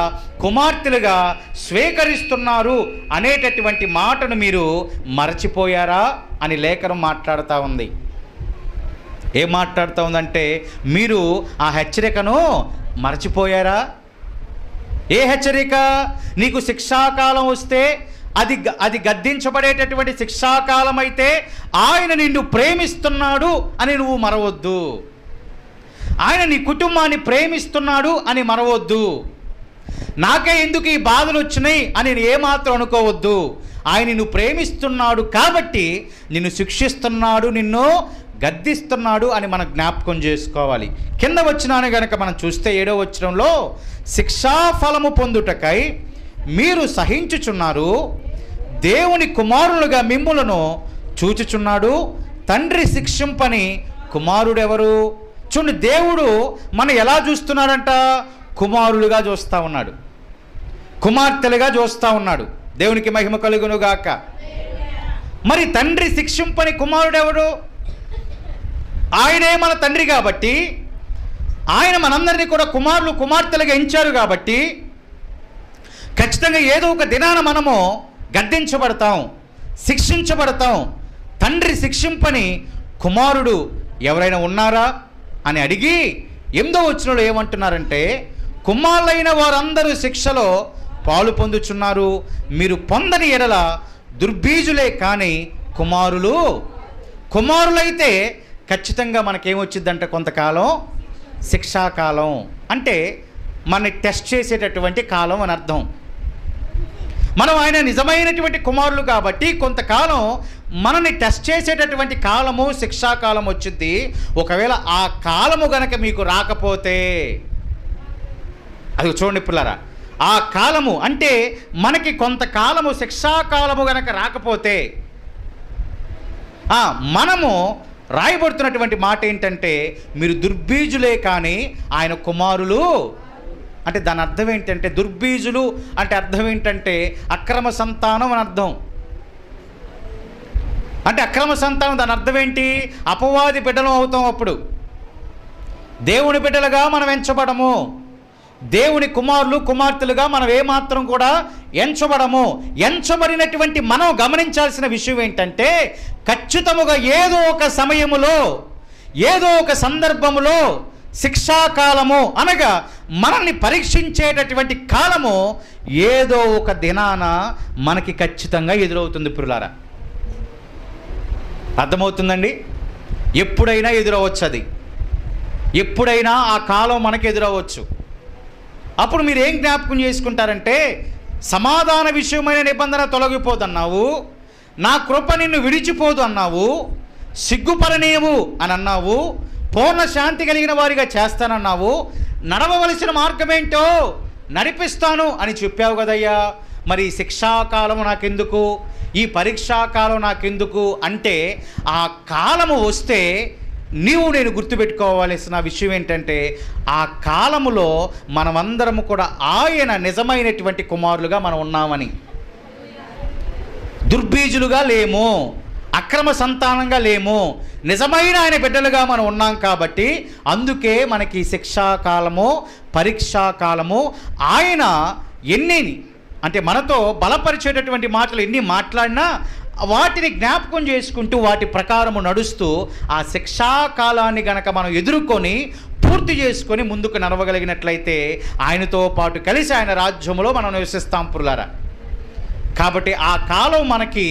కుమార్తెలుగా స్వీకరిస్తున్నారు అనేటటువంటి మాటను మీరు మరచిపోయారా అని లేఖనం మాట్లాడుతూ ఉంది. ఏం మాట్లాడుతూ ఉందంటే, మీరు ఆ హెచ్చరికను మరచిపోయారా? ఏ హెచ్చరిక? నీకు శిక్షాకాలం వస్తే అది గద్దించబడేటటువంటి శిక్షాకాలం అయితే ఆయన నిన్ను ప్రేమిస్తున్నాడు అని నువ్వు మరవద్దు. ఆయన నీ కుటుంబాన్ని ప్రేమిస్తున్నాడు అని మరవద్దు. నాకే ఎందుకు ఈ బాధలు వచ్చినాయి అని ఏమాత్రం అనుకోవద్దు. ఆయన నిన్ను ప్రేమిస్తున్నాడు కాబట్టి నిన్ను శిక్షిస్తున్నాడు, నిన్ను గద్దిస్తున్నాడు అని మనం జ్ఞాపకం చేసుకోవాలి. కింద వచ్చినాను గనక మనం చూస్తే 7వ వచనంలో, శిక్షాఫలము పొందుటకై మీరు సహించుచున్నారు, దేవుని కుమారులుగా మిమ్ములను చూచుచున్నాడు, తండ్రి శిక్షింపని కుమారుడెవరు? చూడండి, దేవుడు మనం ఎలా చూస్తున్నాడంట? కుమారులుగా చూస్తూ ఉన్నాడు, కుమార్తెలుగా చూస్తూ ఉన్నాడు. దేవునికి మహిమ కలుగును గాక. మరి తండ్రి శిక్షింపని కుమారుడెవడు? ఆయనే మన తండ్రి కాబట్టి, ఆయన మనందరినీ కూడా కుమారులు కుమార్తెలుగా ఎంచారు కాబట్టి ఖచ్చితంగా ఏదో ఒక దినాన మనము గద్దించబడతాం, శిక్షించబడతాం. తండ్రి శిక్షింపని కుమారుడు ఎవరైనా ఉన్నారా అని అడిగి 8వ వచనంలో ఏమంటున్నారంటే, కుమారులైన వారందరూ శిక్షలో పాలు పొందుచున్నారు, మీరు పొందని ఎడల దుర్బీజులే కానీ కుమారులైతే ఖచ్చితంగా మనకేమొచ్చిద్దంటే కొంతకాలం శిక్షాకాలం, అంటే మనని టెస్ట్ చేసేటటువంటి కాలం అని అర్థం. మనం ఆయన నిజమైనటువంటి కుమారులు కాబట్టి కొంతకాలం మనల్ని టెస్ట్ చేసేటటువంటి కాలము శిక్షాకాలం వచ్చింది. ఒకవేళ ఆ కాలము గనక మీకు రాకపోతే, అది చూడండి పిల్లరా, ఆ కాలము అంటే మనకి కొంతకాలము శిక్షాకాలము గనక రాకపోతే మనము రాయబడుతున్నటువంటి మాట ఏంటంటే, మీరు దుర్బీజులే కానీ ఆయన కుమారులు. అంటే దాని అర్థం ఏంటంటే, దుర్బీజులు అంటే అర్థం ఏంటంటే అక్రమ సంతానం అని అర్థం. అంటే అక్రమ సంతానం దాని అర్థం ఏంటి? అపవాది బిడ్డలం అవుతాం. అప్పుడు దేవుని బిడ్డలుగా మనం ఎంచబడము, దేవుని కుమారులు కుమార్తెలుగా మనం ఏమాత్రం కూడా ఎంచబడము. ఎంచబడినటువంటి మనం గమనించాల్సిన విషయం ఏంటంటే, ఖచ్చితముగా ఏదో ఒక సమయములో, ఏదో ఒక సందర్భములో శిక్షాకాలము అనగా మనల్ని పరీక్షించేటటువంటి కాలము ఏదో ఒక దినాన మనకి ఖచ్చితంగా ఎదురవుతుంది ప్రియులారా. అర్థమవుతుందండి? ఎప్పుడైనా ఎదురవచ్చు, అది ఎప్పుడైనా ఆ కాలం మనకు ఎదురవచ్చు. అప్పుడు మీరు ఏం జ్ఞాపకం చేసుకుంటారంటే, సమాధాన విషయమైన నిబంధన తొలగిపోదన్నావు, నా కృప నిన్ను విడిచిపోదు అన్నావు, సిగ్గుపడనేవు అని అన్నావు, పూర్ణ శాంతి కలిగిన వారిగా చేస్తానన్నావు, నడవవలసిన మార్గమేంటో నడిపిస్తాను అని చెప్పావు కదయ్యా. మరి శిక్షాకాలము నాకెందుకు, ఈ పరీక్షాకాలం నాకెందుకు అంటే, ఆ కాలము వస్తే నేను గుర్తుపెట్టుకోవాల్సిన విషయం ఏంటంటే, ఆ కాలములో మనమందరము కూడా ఆయన నిజమైనటువంటి కుమారులుగా మనం ఉన్నామని. దుర్బీజులుగా లేము, అక్రమ సంతానంగా లేము, నిజమైన ఆయన బిడ్డలుగా మనం ఉన్నాం. కాబట్టి అందుకే మనకి శిక్షాకాలము, పరీక్షాకాలము. ఆయన ఎన్ని అంటే మనతో బలపరిచేటటువంటి మాటలు ఎన్ని మాట్లాడినా వాటిని జ్ఞాపకం చేసుకుంటూ వాటి ప్రకారము నడుస్తూ ఆ శిక్షాకాలాన్ని గనక మనం ఎదుర్కొని పూర్తి చేసుకొని ముందుకు నడవగలిగినట్లయితే ఆయనతో పాటు కలిసి ఆయన రాజ్యంలో మనం నివసిస్తాం పురులారా. కాబట్టి ఆ కాలం మనకి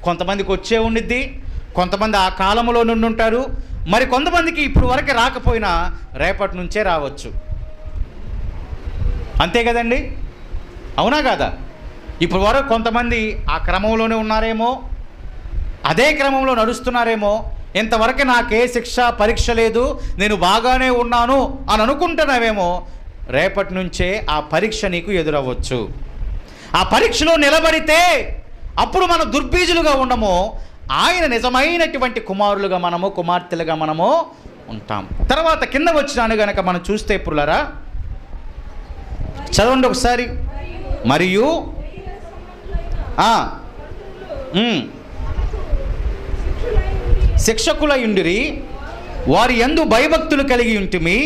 కొంతమందికి వచ్చే ఉండిద్ది, కొంతమంది ఆ కాలంలో నుండి ఉంటారు, మరి కొంతమందికి ఇప్పుడు వరకు రాకపోయినా రేపటి నుంచే రావచ్చు. అంతే కదండి, అవునా కాదా? ఇప్పుడు వరకు కొంతమంది ఆ క్రమంలోనే ఉన్నారేమో, అదే క్రమంలో నడుస్తున్నారేమో. ఇంతవరకు నాకే శిక్ష పరీక్ష లేదు, నేను బాగానే ఉన్నాను అని అనుకుంటున్నావేమో. రేపటి నుంచే ఆ పరీక్ష నీకు ఎదురవ్వచ్చు. ఆ పరీక్షలో నిలబడితే అప్పుడు మనం దుర్బీజులుగా ఉండము, ఆయన నిజమైనటువంటి కుమారులుగా మనము, కుమార్తెలుగా మనము ఉంటాం. తర్వాత కింద వచ్చినాను గనక మనం చూస్తే పురులారా, చదవండి ఒకసారి. మరియు శిక్షకులయుండిరి, వారి యందు భయభక్తులు కలిగి ఉంటిమి.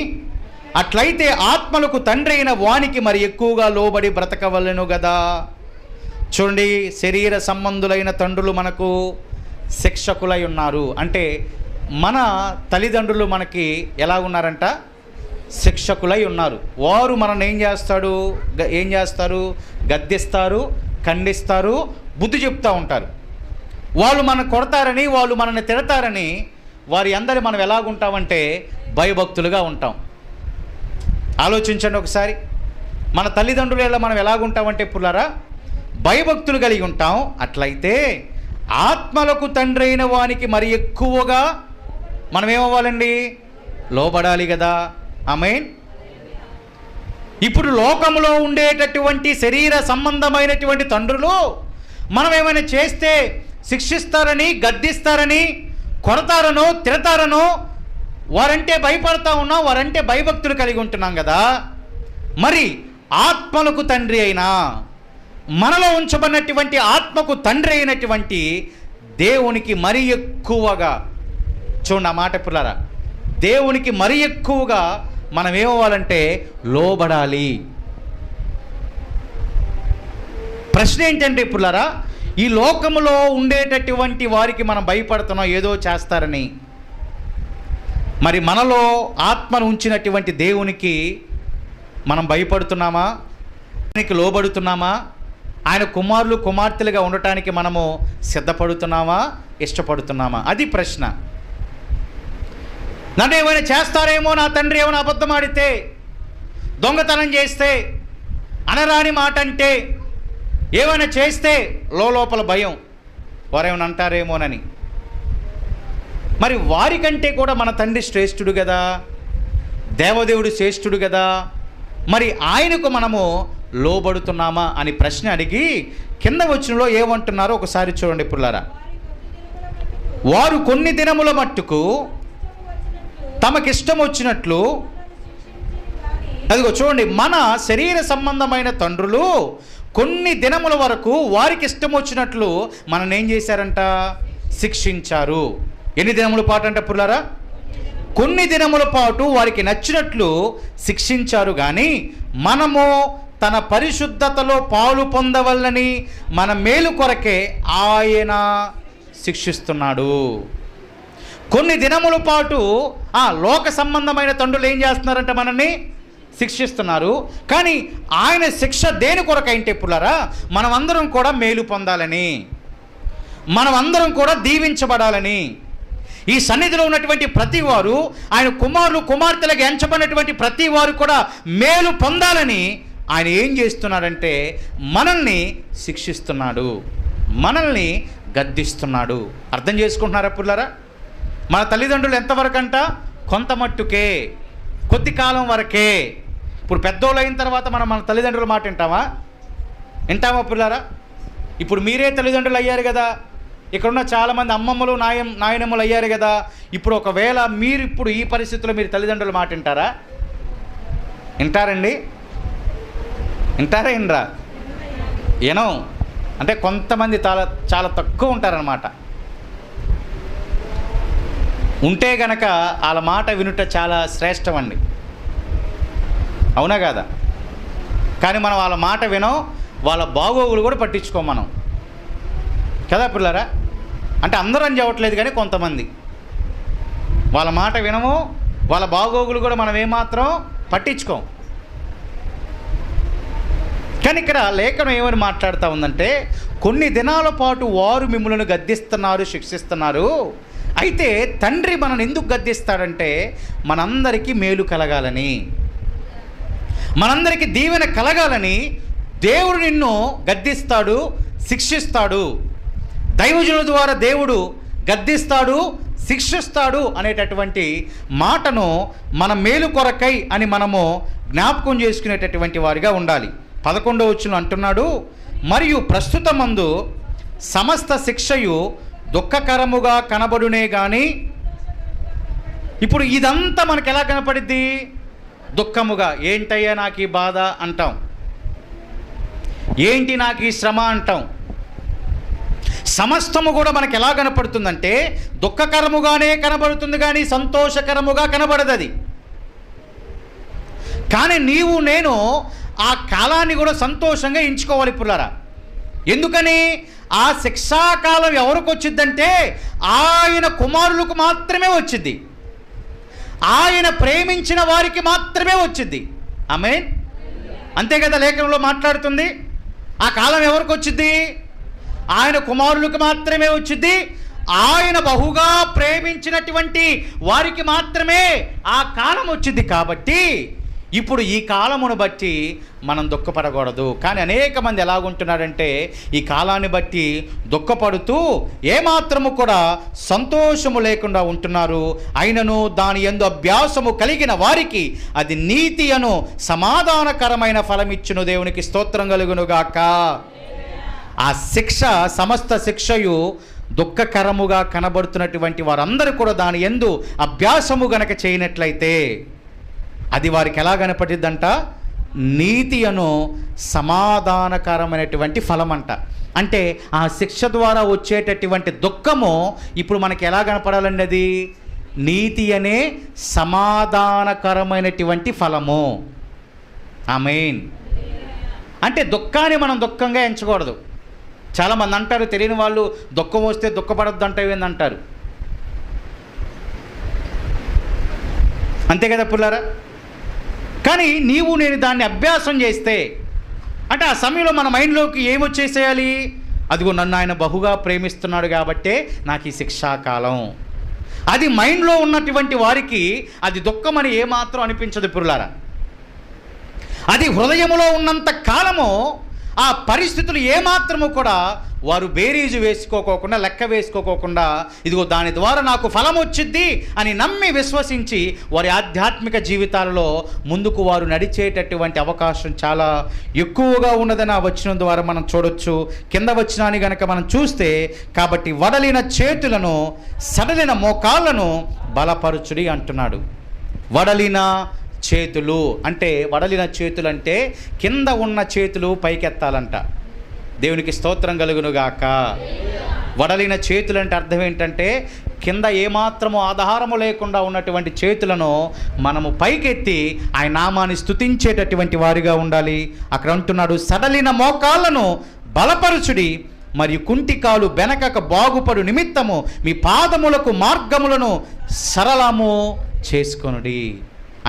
అట్లయితే ఆత్మలకు తండ్రి అయిన వానికి మరి ఎక్కువగా లోబడి బ్రతకవలెను గదా. చూడండి, శరీర సంబంధులైన తండ్రులు మనకు శిక్షకులై ఉన్నారు. అంటే మన తల్లిదండ్రులు మనకి ఎలా ఉన్నారంట? శిక్షకులై ఉన్నారు. వారు మనల్ని ఏం చేస్తారు? గద్దిస్తారు, ఖండిస్తారు, బుద్ధి చెప్తూ ఉంటారు. వాళ్ళు మనం కొడతారని, వాళ్ళు మనల్ని తిడతారని వారి అందరి మనం ఎలాగుంటామంటే భయభక్తులుగా ఉంటాం. ఆలోచించండి ఒకసారి, మన తల్లిదండ్రులు ఎలా మనం ఎలాగుంటామంటే పుల్లారా భయభక్తులు కలిగి ఉంటాం. అట్లయితే ఆత్మలకు తండ్రి అయిన వానికి మరి ఎక్కువగా మనం ఏమవ్వాలండి? లోబడాలి కదా. ఆమేన్. ఇప్పుడు లోకంలో ఉండేటటువంటి శరీర సంబంధమైనటువంటి తండ్రులు మనం ఏమైనా చేస్తే శిక్షిస్తారని, గద్దిస్తారని, కొడతారనో, తిడతారనో వారంటే భయపడతా ఉన్నాం, వారంటే భయభక్తులు కలిగి ఉంటున్నాం కదా. మరి ఆత్మలకు తండ్రి అయినా, మనలో ఉంచబడినటువంటి ఆత్మకు తండ్రి అయినటువంటి దేవునికి మరి ఎక్కువగా, చూడండి ఆ మాట పిల్లరా, దేవునికి మరి ఎక్కువగా మనం ఏమవ్వాలంటే లోబడాలి. ప్రశ్న ఏంటంటే పుల్లారా, ఈ లోకములో ఉండేటటువంటి వారికి మనం భయపడుతున్నాం ఏదో చేస్తారని. మరి మనలో ఆత్మను ఉంచినటువంటి దేవునికి మనం భయపడుతున్నామా? ఆయనకి లోబడుతున్నామా? ఆయన కుమారులు కుమార్తెలుగా ఉండటానికి మనము సిద్ధపడుతున్నామా, ఇష్టపడుతున్నామా? అది ప్రశ్న. నన్ను ఏమైనా చేస్తారేమో, నా తండ్రి ఏమైనా అబద్ధం ఆడితే, దొంగతనం చేస్తే, అనరాని మాట అంటే, ఏమైనా చేస్తే లోపల భయం, వారేమైనా అంటారేమోనని. మరి వారికంటే కూడా మన తండ్రి శ్రేష్ఠుడు కదా, దేవదేవుడు శ్రేష్ఠుడు కదా. మరి ఆయనకు మనము లోబడుతున్నామా అని ప్రశ్న అడిగి కింద వచ్చినలో ఏమంటున్నారో ఒకసారి చూడండి పుల్లారా. వారు కొన్ని దినముల మట్టుకు తమకిష్టం వచ్చినట్లు, అదిగో చూడండి, మన శరీర సంబంధమైన తండ్రులు కొన్ని దినముల వరకు వారికి ఇష్టం వచ్చినట్లు మనల్ని ఏం చేశారంట? శిక్షించారు. ఎన్ని దినముల పాటు అంటే పుల్లారా? కొన్ని దినముల పాటు వారికి నచ్చినట్లు శిక్షించారు. కానీ మనము తన పరిశుద్ధతలో పాలు పొందవల్లని మన మేలు కొరకే ఆయన శిక్షిస్తున్నాడు. కొన్ని దినముల పాటు లోక సంబంధమైన తండ్రులు ఏం చేస్తున్నారంటే మనల్ని శిక్షిస్తున్నారు. కానీ ఆయన శిక్ష దేని కొరకంటే పుల్లారా, మనమందరం కూడా మేలు పొందాలని, మనమందరం కూడా దీవించబడాలని, ఈ సన్నిధిలో ఉన్నటువంటి ప్రతి వారు, ఆయన కుమారులు కుమార్తెలకు ఎంచబడినటువంటి ప్రతి వారు కూడా మేలు పొందాలని ఆయన ఏం చేస్తున్నాడంటే మనల్ని శిక్షిస్తున్నాడు, మనల్ని గద్దిస్తున్నాడు. అర్థం చేసుకుంటున్నారా పుల్లారా? మన తల్లిదండ్రులు ఎంతవరకు అంట? కొంత మట్టుకే, కొద్ది కాలం వరకే. ఇప్పుడు పెద్దోళ్ళు అయిన తర్వాత మనం మన తల్లిదండ్రుల మాట వింటామా పుల్లారా? ఇప్పుడు మీరే తల్లిదండ్రులు అయ్యారు కదా, ఇక్కడున్న చాలామంది అమ్మమ్మలు నాయనమ్మలు అయ్యారు కదా. ఇప్పుడు ఒకవేళ మీరు ఇప్పుడు ఈ పరిస్థితుల్లో మీరు తల్లిదండ్రుల మాట వింటారా? వింటారండి? వింటారా? వినరా? ఏనో అంటే కొంతమంది చాలా తక్కువ ఉంటారనమాట. ఉంటే గనక వాళ్ళ మాట వినుట చాలా శ్రేష్టం అండి, అవునా కాదా? కానీ మనం వాళ్ళ మాట వినం, వాళ్ళ బాగోగులు కూడా పట్టించుకోం మనం కదా పిల్లరా. అంటే అందరూ అని చెప్పట్లేదు, కానీ కొంతమంది వాళ్ళ మాట వినము, వాళ్ళ బాగోగులు కూడా మనం ఏమాత్రం పట్టించుకోం. కానీ ఇక్కడ లేఖనం ఏమని మాట్లాడుతూ ఉందంటే, కొన్ని దినాల పాటు వారు మిమ్మల్ని గద్దిస్తున్నారు, శిక్షిస్తున్నారు. అయితే తండ్రి మనల్ని ఎందుకు గద్దిస్తాడంటే మనందరికీ మేలు కలగాలని, మనందరికీ దీవెన కలగాలని దేవుడు నిన్ను గద్దిస్తాడు, శిక్షిస్తాడు. దైవజనుల ద్వారా దేవుడు గద్దిస్తాడు, శిక్షిస్తాడు అనేటటువంటి మాటను మన మేలు కొరకై అని మనము జ్ఞాపకం చేసుకునేటటువంటి వారిగా ఉండాలి. 11వ వచనంలో అంటున్నాడు, మరియు ప్రస్తుతమందు సమస్త శిక్షయు దుఃఖకరముగా కనబడునే కానీ. ఇప్పుడు ఇదంతా మనకు ఎలా కనపడిద్ది? దుఃఖముగా. ఏంటయ్యా నాకు ఈ బాధ అంటాం, ఏంటి నాకు ఈ శ్రమ అంటాం. సమస్తము కూడా మనకు ఎలా కనపడుతుందంటే దుఃఖకరముగానే కనబడుతుంది, కానీ సంతోషకరముగా కనబడదు అది. కానీ నీవు నేను ఆ కాలాన్ని కూడా సంతోషంగా ఎంచుకోవాలి పుల్లారా. ఎందుకని? ఆ శిక్షాకాలం ఎవరికి వచ్చిద్దంటే ఆయన కుమారులకు మాత్రమే వచ్చింది, ఆయన ప్రేమించిన వారికి మాత్రమే వచ్చింది. ఆమేన్. అంతే కదా లేఖనంలో మాట్లాడుతుంది. ఆ కాలం ఎవరికి వచ్చింది? ఆయన కుమారులకు మాత్రమే వచ్చింది. ఆయన బహుగా ప్రేమించినటువంటి వారికి మాత్రమే ఆ కాలం వచ్చింది. కాబట్టి ఇప్పుడు ఈ కాలమును బట్టి మనం దుఃఖపడకూడదు. కానీ అనేక మంది ఎలాగుంటున్నారంటే ఈ కాలాన్ని బట్టి దుఃఖపడుతూ ఏమాత్రము కూడా సంతోషము లేకుండా ఉంటున్నారు. అయినను దాని యందు అభ్యాసము కలిగిన వారికి అది నీతి అను సమాధానకరమైన ఫలమిచ్చును. దేవునికి స్తోత్రం కలుగునుగాక. ఆ శిక్ష, సమస్త శిక్షయు దుఃఖకరముగా కనబడుతున్నటువంటి వారందరూ కూడా దాని యందు అభ్యాసము గనక చేయనట్లయితే అది వారికి ఎలా కనపడిద్దంట? నీతి అను సమాధానకరమైనటువంటి ఫలం అంట. అంటే ఆ శిక్ష ద్వారా వచ్చేటటువంటి దుఃఖము ఇప్పుడు మనకి ఎలా కనపడాలండి? అది నీతి అనే సమాధానకరమైనటువంటి ఫలము. ఆమేన్. అంటే దుఃఖాన్ని మనం దుఃఖంగా ఎంచకూడదు. చాలామంది అంటారు, తెలియని వాళ్ళు దుఃఖం వస్తే దుఃఖపడద్దు అంటారు. అంతే కదా పుల్లారా. కానీ నీవు నేను దాన్ని అభ్యాసం చేస్తే అంటే ఆ సమయంలో మన మైండ్లోకి ఏమొచ్చేసేయాలి? అదిగో నన్ను ఆయన బహుగా ప్రేమిస్తున్నాడు కాబట్టే నాకు ఈ శిక్షాకాలం. అది మైండ్లో ఉన్నటువంటి వారికి అది దుఃఖమని ఏమాత్రం అనిపించదు పుల్లారా. అది హృదయములో ఉన్నంత కాలము ఆ పరిస్థితులు ఏమాత్రము కూడా వారు బేరీజు వేసుకోకుండా, లెక్క వేసుకోకుండా, ఇదిగో దాని ద్వారా నాకు ఫలం వచ్చిద్ది అని నమ్మి విశ్వసించి వారి ఆధ్యాత్మిక జీవితాలలో ముందుకు వారు నడిచేటటువంటి అవకాశం చాలా ఎక్కువగా ఉన్నదని ఆ వచనం ద్వారా మనం చూడొచ్చు. కింద వచనాన్ని గనక మనం చూస్తే, కాబట్టి వడలిన చేతులను సడలిన మోకాళ్ళను బలపరుచుడి అంటున్నాడు. వడలిన చేతులు అంటే, వడలిన చేతులు అంటే కింద ఉన్న చేతులు పైకెత్తాలంట. దేవునికి స్తోత్రం కలుగునుగాక. వడలిన చేతులు అంటే అర్థం ఏంటంటే కింద ఏమాత్రము ఆధారము లేకుండా ఉన్నటువంటి చేతులను మనము పైకెత్తి ఆయన నామాన్ని స్తుతించేటటువంటి వారిగా ఉండాలి. అక్కడ అంటున్నాడు, సడలిన మోకాళ్ళను బలపరుచుడి, మరియు కుంటికాలు బెనకక బాగుపడు నిమిత్తము మీ పాదములకు మార్గములను సరళము చేసుకొనుడి.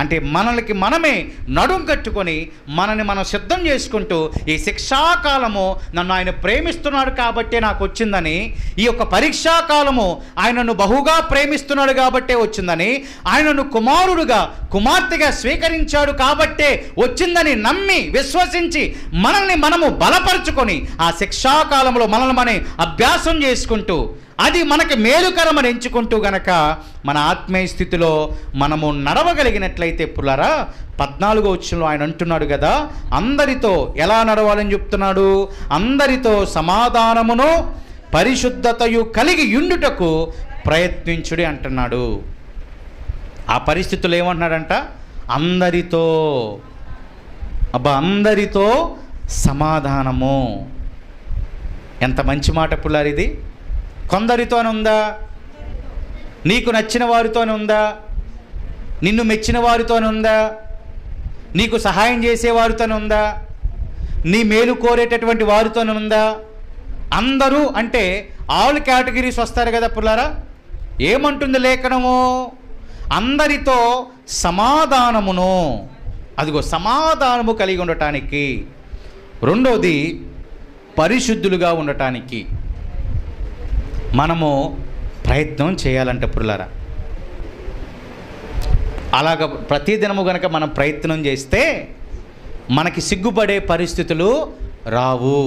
అంటే మనల్ని మనమే నడుం కట్టుకొని మనని మనం సిద్ధం చేసుకుంటూ ఈ శిక్షాకాలము నన్ను ఆయన ప్రేమిస్తున్నాడు కాబట్టే నాకు వచ్చిందని, ఈ యొక్క పరీక్షాకాలము ఆయనను బహుగా ప్రేమిస్తున్నాడు కాబట్టే వచ్చిందని, ఆయనను కుమారుడుగా కుమార్తెగా స్వీకరించాడు కాబట్టే వచ్చిందని నమ్మి విశ్వసించి మనల్ని మనము బలపరుచుకొని ఆ శిక్షాకాలంలో మనల్ని మనం అభ్యాసం చేసుకుంటూ అది మనకి మేలుకరమని ఎంచుకుంటూ గనక మన ఆత్మీయ స్థితిలో మనము నడవగలిగినట్లయితే పుల్లారా, 14వ వచనంలో ఆయన అంటున్నాడు కదా, అందరితో ఎలా నడవాలని చెప్తున్నాడు? అందరితో సమాధానమును పరిశుద్ధతయు కలిగి యుండుటకు ప్రయత్నించుడి అంటున్నాడు. ఆ పరిస్థితులు ఏమంటున్నాడంట? అందరితో, అందరితో సమాధానము. ఎంత మంచి మాట పుల్లారు ఇది. కొందరితోనే ఉందా? నీకు నచ్చిన వారితోనే ఉందా? నిన్ను మెచ్చిన వారితోనే ఉందా? నీకు సహాయం చేసే వారితోనే ఉందా? నీ మేలు కోరేటటువంటి వారితోనే ఉందా? అందరూ అంటే ఆల్ కేటగిరీస్ వస్తారు కదా పుల్లారా. ఏమంటుంది లేఖనము? అందరితో సమాధానమును. అదిగో సమాధానము కలిగి ఉండటానికి. రెండోది పరిశుద్ధులుగా ఉండటానికి మనము ప్రయత్నం చేయాలంటే పుల్లారా. అలాగ ప్రతిదినము గనక మనం ప్రయత్నం చేస్తే మనకి సిగ్గుపడే పరిస్థితులు రావు.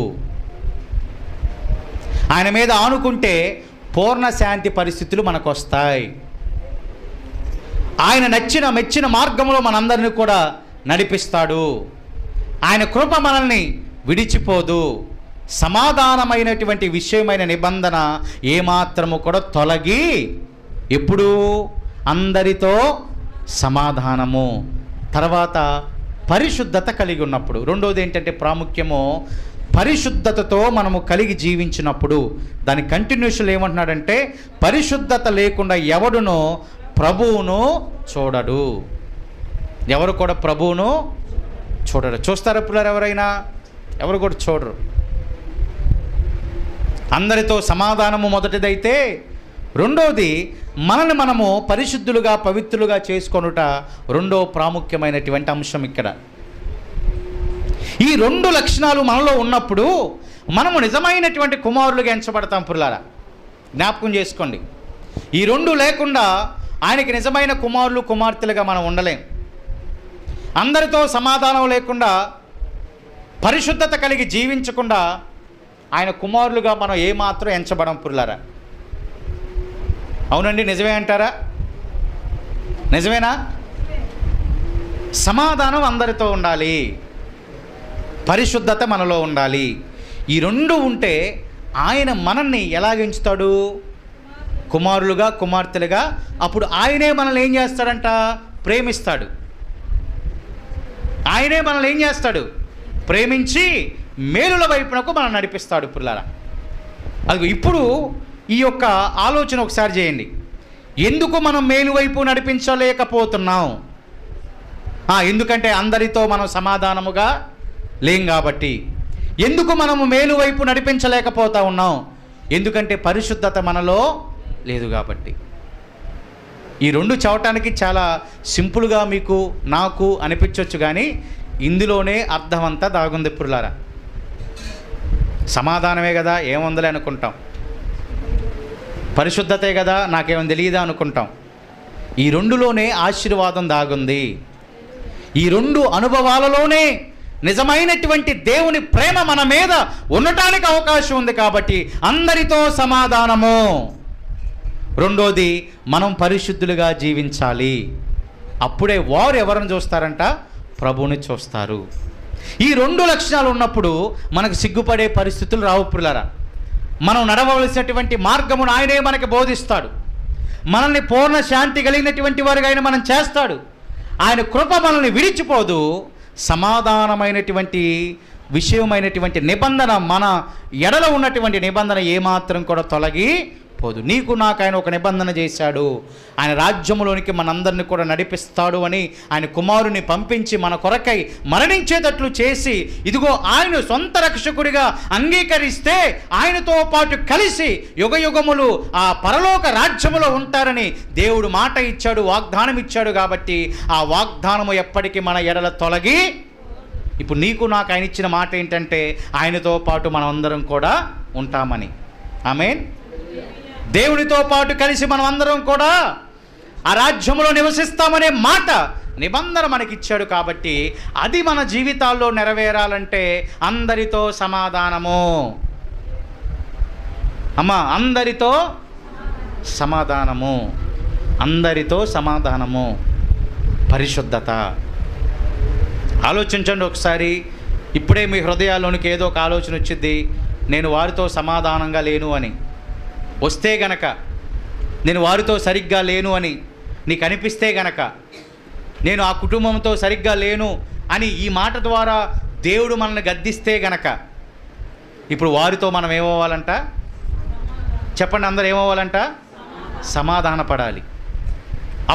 ఆయన మీద ఆనుకుంటే పూర్ణ శాంతి పరిస్థితులు మనకు వస్తాయి. ఆయన నచ్చిన మెచ్చిన మార్గంలో మనందరినీ కూడా నడిపిస్తాడు. ఆయన కృప మనల్ని విడిచిపోదు. సమాధానమైనటువంటి విషయమైన నిబంధన ఏమాత్రము కూడా తొలగి, ఎప్పుడు అందరితో సమాధానము. తర్వాత పరిశుద్ధత కలిగి ఉన్నప్పుడు. రెండోది ఏంటంటే ప్రాముఖ్యము, పరిశుద్ధతతో మనము కలిగి జీవించినప్పుడు. దాని కంటిన్యూషన్ ఏమంటున్నాడంటే, పరిశుద్ధత లేకుండా ఎవడునో ప్రభువును చూడడు. ఎవరు కూడా ప్రభువును చూడరు. చూస్తారా పిల్లలు? ఎవరైనా ఎవరు కూడా చూడరు. అందరితో సమాధానము మొదటిదైతే, రెండోది మనల్ని మనము పరిశుద్ధులుగా పవిత్రులుగా చేసుకొనుట రెండో ప్రాముఖ్యమైనటువంటి అంశం ఇక్కడ. ఈ రెండు లక్షణాలు మనలో ఉన్నప్పుడు మనము నిజమైనటువంటి కుమారులుగా ఎంచబడతాం పుల్లారా. జ్ఞాపకం చేసుకోండి. ఈ రెండు లేకుండా ఆయనకి నిజమైన కుమారులు కుమార్తెలుగా మనం ఉండలేం. అందరితో సమాధానం లేకుండా, పరిశుద్ధత కలిగి జీవించకుండా ఆయన కుమారులుగా మనం ఏమాత్రం ఎంచబడం పుల్లారా. అవునండి, నిజమే అంటారా? నిజమేనా? సమాధానం అందరితో ఉండాలి, పరిశుద్ధత మనలో ఉండాలి. ఈ రెండు ఉంటే ఆయన మనల్ని ఎలాగించుతాడు? కుమారులుగా కుమార్తెలుగా. అప్పుడు ఆయనే మనల్ని ఏం చేస్తాడంట? ప్రేమిస్తాడు. ఆయనే మనల్ని ఏం చేస్తాడు? ప్రేమించి మేలుల వైపునకు మనం నడిపిస్తాడు పిల్లరా. అది ఇప్పుడు ఈ యొక్క ఆలోచన ఒకసారి చేయండి. ఎందుకు మనం మేలు వైపు నడిపించలేకపోతున్నాం? ఎందుకంటే అందరితో మనం సమాధానముగా లేం కాబట్టి. ఎందుకు మనము మేలు వైపు నడిపించలేకపోతా ఉన్నాం? ఎందుకంటే పరిశుద్ధత మనలో లేదు కాబట్టి. ఈ రెండు చదవటానికి చాలా సింపుల్గా మీకు నాకు అనిపించవచ్చు, కానీ ఇందులోనే అర్థమంతా దాగుంది పుల్లారా. సమాధానమే కదా, ఏముందలే అనుకుంటాం. పరిశుద్ధతే కదా, నాకేమో తెలియదా అనుకుంటాం. ఈ రెండులోనే ఆశీర్వాదం దాగుంది. ఈ రెండు అనుభవాలలోనే నిజమైనటువంటి దేవుని ప్రేమ మన మీద ఉండటానికి అవకాశం ఉంది. కాబట్టి అందరితో సమాధానము. రెండోది, మనం పరిశుద్ధులుగా జీవించాలి. అప్పుడే వారు ఎవరిని చూస్తారంట? ప్రభువుని చూస్తారు. ఈ రెండు లక్షణాలు ఉన్నప్పుడు మనకు సిగ్గుపడే పరిస్థితులు రావు పిల్లరా. మనం నడవలసినటువంటి మార్గమును ఆయనే మనకి బోధిస్తాడు. మనల్ని పూర్ణ శాంతి కలిగినటువంటి వారిగా ఆయన మనం చేస్తాడు. ఆయన కృప మనల్ని విడిచిపోదు. సమాధానమైనటువంటి విషయమైనటువంటి నిబంధన, మన ఎడల ఉన్నటువంటి నిబంధన ఏమాత్రం కూడా తొలగిపోదు. నీకు నాకు ఆయన ఒక నిబంధన చేశాడు. ఆయన రాజ్యములోనికి మనందరినీ కూడా నడిపిస్తాడు అని ఆయన కుమారుని పంపించి మన కొరకై మరణించేటట్లు చేసి, ఇదిగో ఆయన సొంత రక్షకుడిగా అంగీకరిస్తే ఆయనతో పాటు కలిసి యుగయుగములు ఆ పరలోక రాజ్యములో ఉంటారని దేవుడు మాట ఇచ్చాడు, వాగ్దానం ఇచ్చాడు. కాబట్టి ఆ వాగ్దానము ఎప్పటికీ మన ఎడల తొలగి, ఇప్పుడు నీకు నాకు ఆయన ఇచ్చిన మాట ఏంటంటే ఆయనతో పాటు మనం అందరం కూడా ఉంటామని. ఆమేన్. దేవునితో పాటు కలిసి మనం అందరం కూడా ఆ రాజ్యంలో నివసిస్తామనే మాట, నిబంధన మనకిచ్చాడు. కాబట్టి అది మన జీవితాల్లో నెరవేరాలంటే అందరితో సమాధానము. అందరితో సమాధానము, అందరితో సమాధానము, పరిశుద్ధత. ఆలోచించండి ఒకసారి. ఇప్పుడే మీ హృదయాల్లోనికి ఏదో ఒక ఆలోచన వచ్చింది. నేను వారితో సమాధానంగా లేను అని, వస్తే గనక నేను వారితో సరిగ్గా లేను అని నీకు అనిపిస్తే గనక, నేను ఆ కుటుంబంతో సరిగ్గా లేను అని ఈ మాట ద్వారా దేవుడు మనల్ని గద్దిస్తే గనక, ఇప్పుడు వారితో మనం ఏమవ్వాలంట? చెప్పండి, అందరూ ఏమవ్వాలంట? సమాధాన పడాలి.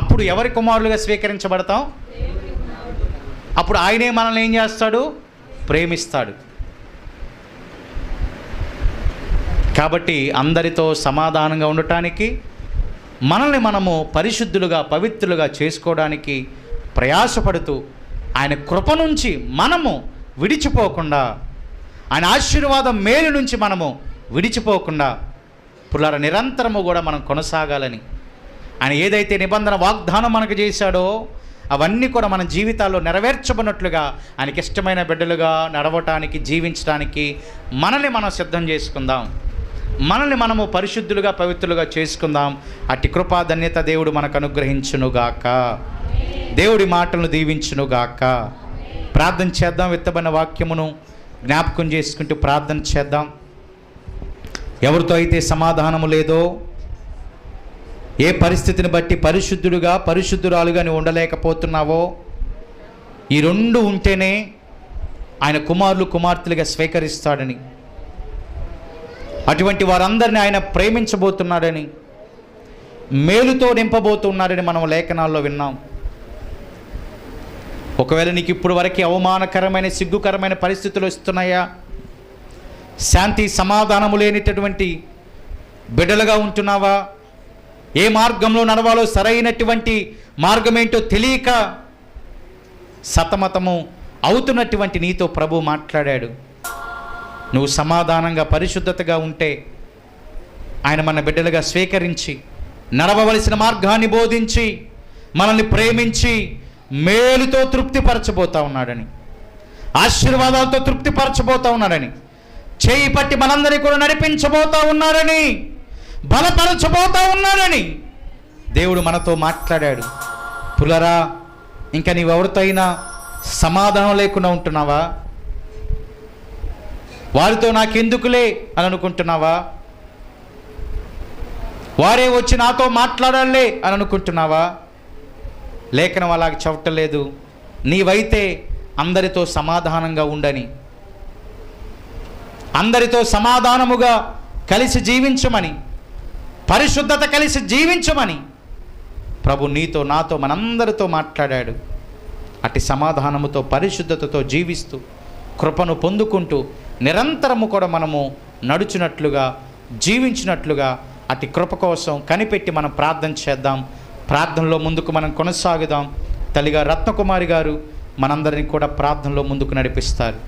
అప్పుడు ఎవరి కుమారులుగా స్వీకరించబడతాం? అప్పుడు ఆయనే మనల్ని ఏం చేస్తాడు? ప్రేమిస్తాడు. కాబట్టి అందరితో సమాధానంగా ఉండటానికి, మనల్ని మనము పరిశుద్ధులుగా పవిత్రులుగా చేసుకోవడానికి ప్రయాసపడుతూ ఆయన కృప నుంచి మనము విడిచిపోకుండా, ఆయన ఆశీర్వాదం మేలు నుంచి మనము విడిచిపోకుండా పుల్లార నిరంతరము కూడా మనం కొనసాగాలని, ఆయన ఏదైతే నిబంధన వాగ్దానం మనకు చేశాడో అవన్నీ కూడా మన జీవితాల్లో నెరవేర్చబడినట్లుగా ఆయనకి ఇష్టమైన బిడ్డలుగా నడవటానికి, జీవించడానికి మనల్ని మనం సిద్ధం చేసుకుందాం. మనల్ని మనము పరిశుద్ధులుగా పవిత్రులుగా చేసుకుందాం. అట్టి కృపా ధన్యత దేవుడు మనకు అనుగ్రహించునుగాక. దేవుడి మాటలను దీవించునుగాక. ప్రార్థన చేద్దాం. విత్తబడిన వాక్యమును జ్ఞాపకం చేసుకుంటూ ప్రార్థన చేద్దాం. ఎవరితో అయితే సమాధానము లేదో, ఏ పరిస్థితిని బట్టి పరిశుద్ధుడుగా పరిశుద్ధురాలుగా నువ్వు ఉండలేకపోతున్నావో, ఈ రెండు ఉంటేనే ఆయన కుమారులు కుమార్తెలుగా స్వీకరిస్తాడని, అటువంటి వారందరినీ ఆయన ప్రేమించబోతున్నాడని, మేలుతో నింపబోతున్నాడని మనం లేఖనాల్లో విన్నాం. ఒకవేళ నీకు ఇప్పుడు వరకు అవమానకరమైన, సిగ్గుకరమైన పరిస్థితులు వస్తున్నాయా? శాంతి సమాధానము లేనిటటువంటి బిడ్డలుగా ఉంటున్నావా? ఏ మార్గంలో నడవాలో సరైనటువంటి మార్గం ఏంటో తెలియక సతమతము అవుతున్నటువంటి నీతో ప్రభు మాట్లాడాడు. నువ్వు సమాధానంగా పరిశుద్ధతగా ఉంటే ఆయన మన బిడ్డలుగా స్వీకరించి, నడవవలసిన మార్గాన్ని బోధించి, మనల్ని ప్రేమించి మేలుతో తృప్తిపరచబోతా ఉన్నాడని, ఆశీర్వాదాలతో తృప్తిపరచబోతా ఉన్నాడని, చేయి పట్టి మనందరినీ కూడా నడిపించబోతా ఉన్నాడని, బలపరచబోతా ఉన్నాడని దేవుడు మనతో మాట్లాడాడు. పులరా, ఇంకా నీవెవరితో అయినా సమాధానం లేకుండా ఉంటున్నావా? వారితో నాకెందుకులే అని అనుకుంటున్నావా? వారే వచ్చి నాతో మాట్లాడాలే అని అనుకుంటున్నావా? లేఖనం అలాగే చెప్పలేదు. నీవైతే అందరితో సమాధానంగా ఉండని, అందరితో సమాధానముగా కలిసి జీవించమని, పరిశుద్ధత కలిసి జీవించమని ప్రభు నీతో నాతో మనందరితో మాట్లాడాడు. అట్టి సమాధానముతో పరిశుద్ధతతో జీవిస్తూ కృపను పొందుకుంటూ నిరంతరము కూడా మనము నడుచున్నట్లుగా, జీవించినట్లుగా అట్టి కృప కోసం కనిపెట్టి మనం ప్రార్థన చేద్దాం. ప్రార్థనలో ముందుకు మనం కొనసాగుదాం. తల్లిగా రత్నకుమారి గారు మనందరినీ కూడా ప్రార్థనలో ముందుకు నడిపిస్తారు.